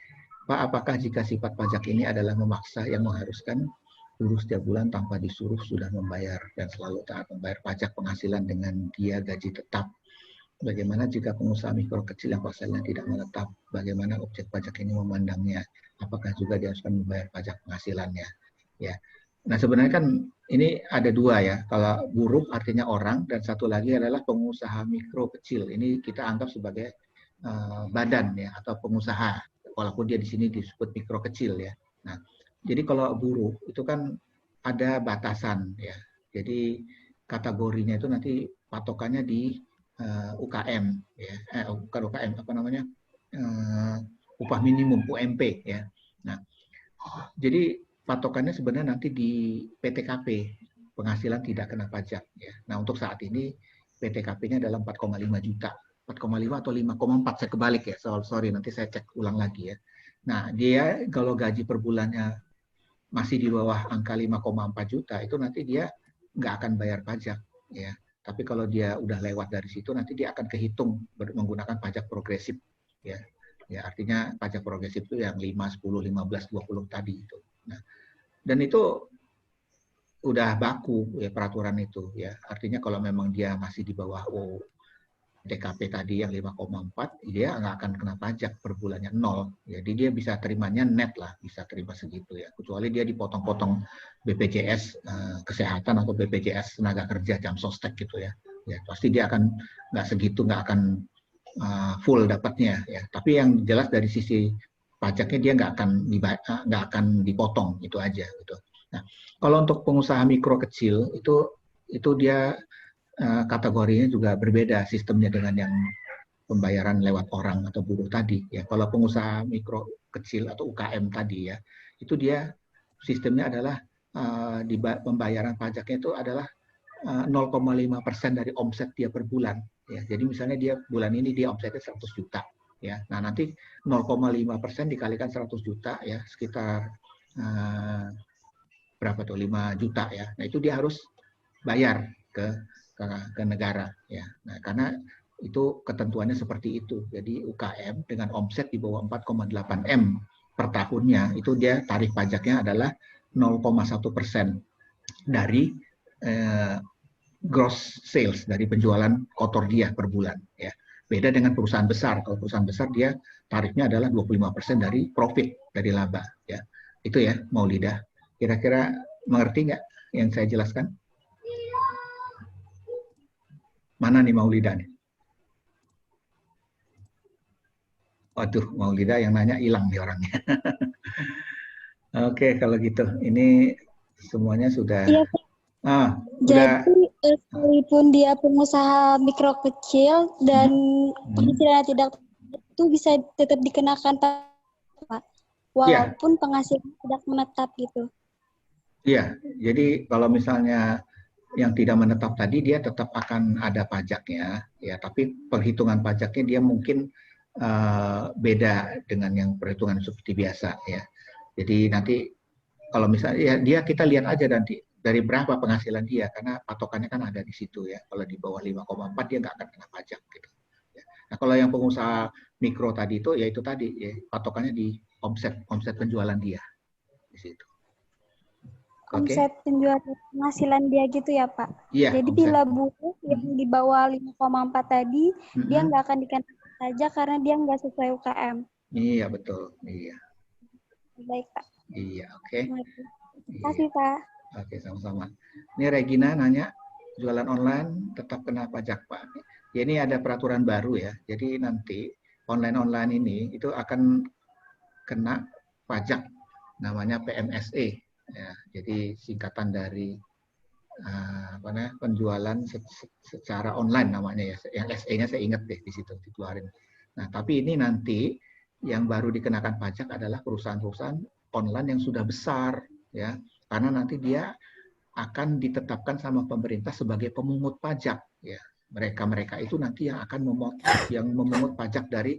Pak, apakah jika sifat pajak ini adalah memaksa yang mengharuskan buruh setiap bulan tanpa disuruh sudah membayar dan selalu taat membayar pajak penghasilan dengan dia gaji tetap? Bagaimana jika pengusaha mikro kecil yang pasalnya tidak menetap? Bagaimana objek pajak ini memandangnya? Apakah juga diharuskan membayar pajak penghasilannya? Ya. Nah, sebenarnya kan ini ada dua ya. Kalau buruh artinya orang dan satu lagi adalah pengusaha mikro kecil. Ini kita anggap sebagai badan ya atau pengusaha. Walaupun dia di sini disebut mikro kecil ya. Nah, jadi kalau buruh itu kan ada batasan ya. Jadi kategorinya itu nanti patokannya di UKM ya. Bukan UKM, apa namanya? Upah minimum UMP ya. Nah, jadi patokannya sebenarnya nanti di PTKP, penghasilan tidak kena pajak ya. Nah, untuk saat ini PTKP-nya adalah 4,5 juta. 4,5 atau 5,4 saya kebalik ya. Sorry nanti saya cek ulang lagi ya. Nah, dia kalau gaji per bulannya masih di bawah angka 5,4 juta itu nanti dia nggak akan bayar pajak ya. Tapi kalau dia udah lewat dari situ nanti dia akan kehitung menggunakan pajak progresif ya. Ya artinya pajak progresif itu yang 5, 10, 15, 20 tadi itu. Nah, dan itu udah baku ya peraturan itu ya. Artinya kalau memang dia masih di bawah TKP tadi yang 5,4, dia nggak akan kena pajak per bulannya 0. Jadi dia bisa terimanya net lah, bisa terima segitu ya. Kecuali dia dipotong-potong BPJS kesehatan atau BPJS tenaga kerja jam sostek gitu ya. Ya pasti dia akan nggak segitu, nggak akan full dapatnya ya. Tapi yang jelas dari sisi pajaknya dia nggak akan dipotong itu aja gitu. Nah, kalau untuk pengusaha mikro kecil itu dia kategorinya juga berbeda sistemnya dengan yang pembayaran lewat orang atau buruh tadi ya. Kalau pengusaha mikro kecil atau UKM tadi ya, itu dia sistemnya adalah di pembayaran pajaknya itu adalah 0,5% dari omset dia per bulan ya. Jadi misalnya dia bulan ini dia omsetnya 100 juta ya. Nah, nanti 0,5% dikalikan 100 juta ya, sekitar berapa tuh 5 juta ya. Nah, itu dia harus bayar ke negara ya. Nah, karena itu ketentuannya seperti itu. Jadi UKM dengan omset di bawah 4,8 M per tahunnya, itu dia tarif pajaknya adalah 0,1% dari gross sales, dari penjualan kotor dia per bulan. Ya. Beda dengan perusahaan besar. Kalau perusahaan besar dia tarifnya adalah 25% dari profit, dari laba. Ya. Itu ya, Maulidah. Kira-kira mengerti nggak yang saya jelaskan? Mana nih Maulidah nih? Waduh, Maulidah yang nanya hilang nih orangnya. Oke, kalau gitu. Ini semuanya sudah... Iya, udah. Jadi, sekalipun dia pengusaha mikro kecil dan penghasilannya tidak itu bisa tetap dikenakan, Pak. Walaupun penghasilan tidak menetap gitu. Iya, jadi kalau misalnya yang tidak menetap tadi dia tetap akan ada pajaknya, ya. Tapi perhitungan pajaknya dia mungkin beda dengan yang perhitungan seperti biasa, ya. Jadi nanti kalau misalnya ya kita lihat aja nanti dari berapa penghasilan dia, karena patokannya kan ada di situ ya. Kalau di bawah 5,4 dia nggak akan kena pajak gitu. Nah kalau yang pengusaha mikro tadi itu ya itu tadi ya, patokannya di omset penjualan dia di situ. Omset penjualan penghasilan dia gitu ya Pak? Iya. Jadi bila buruh yang di bawah 5,4 tadi dia nggak akan dikenakan pajak karena dia nggak sesuai UKM. Iya betul. Iya. Baik Pak. Iya oke. Terima kasih Pak. Oke, sama-sama. Ini Regina nanya, jualan online tetap kena pajak, Pak. Ya, ini ada peraturan baru ya. Jadi nanti online ini itu akan kena pajak, namanya PMSE. Ya, jadi singkatan dari penjualan secara online namanya ya. Yang SE-nya saya ingat deh di situ dikeluarin. Nah, tapi ini nanti yang baru dikenakan pajak adalah perusahaan-perusahaan online yang sudah besar, ya. Karena nanti dia akan ditetapkan sama pemerintah sebagai pemungut pajak, ya. Mereka itu nanti yang akan memungut pajak dari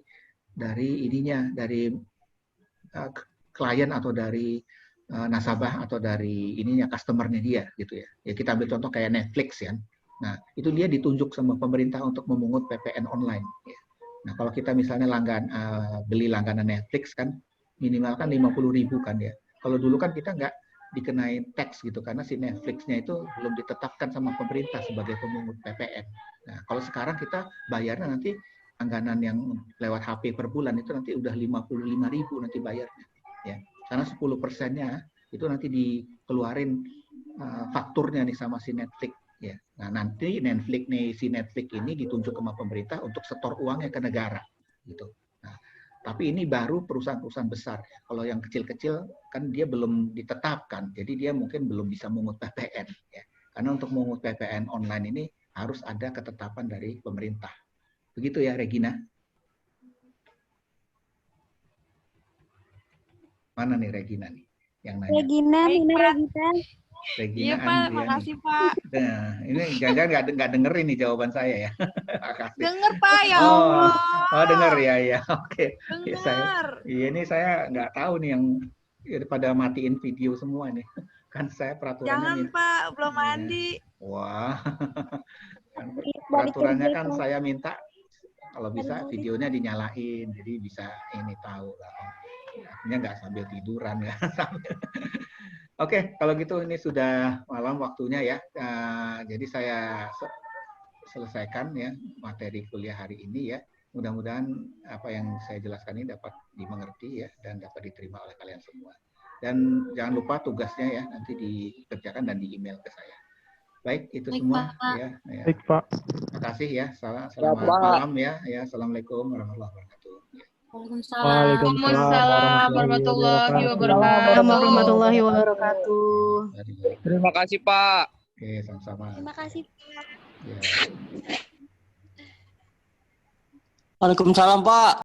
ininya, dari klien atau dari nasabah atau dari ininya customernya dia, gitu ya. Ya kita ambil contoh kayak Netflix ya. Nah itu dia ditunjuk sama pemerintah untuk memungut PPN online. Ya. Nah kalau kita misalnya beli langganan Netflix kan minimal kan 50.000 kan ya. Kalau dulu kan kita nggak dikenai tax gitu karena si Netflix-nya itu belum ditetapkan sama pemerintah sebagai pemungut PPN. Nah, kalau sekarang kita bayarnya nanti langganan yang lewat HP per bulan itu nanti udah 55.000 nanti bayarnya, ya. Karena 10%-nya itu nanti dikeluarin fakturnya nih sama si Netflix, ya. Nah, nanti si Netflix ini ditunjuk sama pemerintah untuk setor uangnya ke negara, gitu. Tapi ini baru perusahaan-perusahaan besar. Kalau yang kecil-kecil kan dia belum ditetapkan, jadi dia mungkin belum bisa mengut PPN. Ya. Karena untuk mengut PPN online ini harus ada ketetapan dari pemerintah. Begitu ya, Regina? Mana nih Regina nih yang nanya? Regina. Iya Pak, makasih Pak. Nah, ini jangan nggak dengerin nih jawaban saya ya. Makasih. Denger Pak, ya Allah. Oh denger ya, oke. Denger. Ini saya nggak tahu nih yang pada matiin video semua nih. Kan saya peraturannya. Jangan Pak, belum mandi. Wah. Peraturannya kan saya minta kalau bisa videonya dinyalain, jadi bisa ini tahu lah. Artinya nggak sambil tiduran ya. Oke, kalau gitu ini sudah malam waktunya ya. Jadi saya selesaikan ya materi kuliah hari ini ya. Mudah-mudahan apa yang saya jelaskan ini dapat dimengerti ya dan dapat diterima oleh kalian semua. Dan jangan lupa tugasnya ya nanti dikerjakan dan di email ke saya. Baik, itu baik, semua Pak. Ya. Baik, Pak. Terima kasih ya. Selamat malam ya. Assalamualaikum warahmatullahi wabarakatuh. Waalaikumsalam warahmatullahi wabarakatuh. Terima kasih Pak. Oke, sama-sama. Terima kasih Pak. Ya. Waalaikumsalam Pak.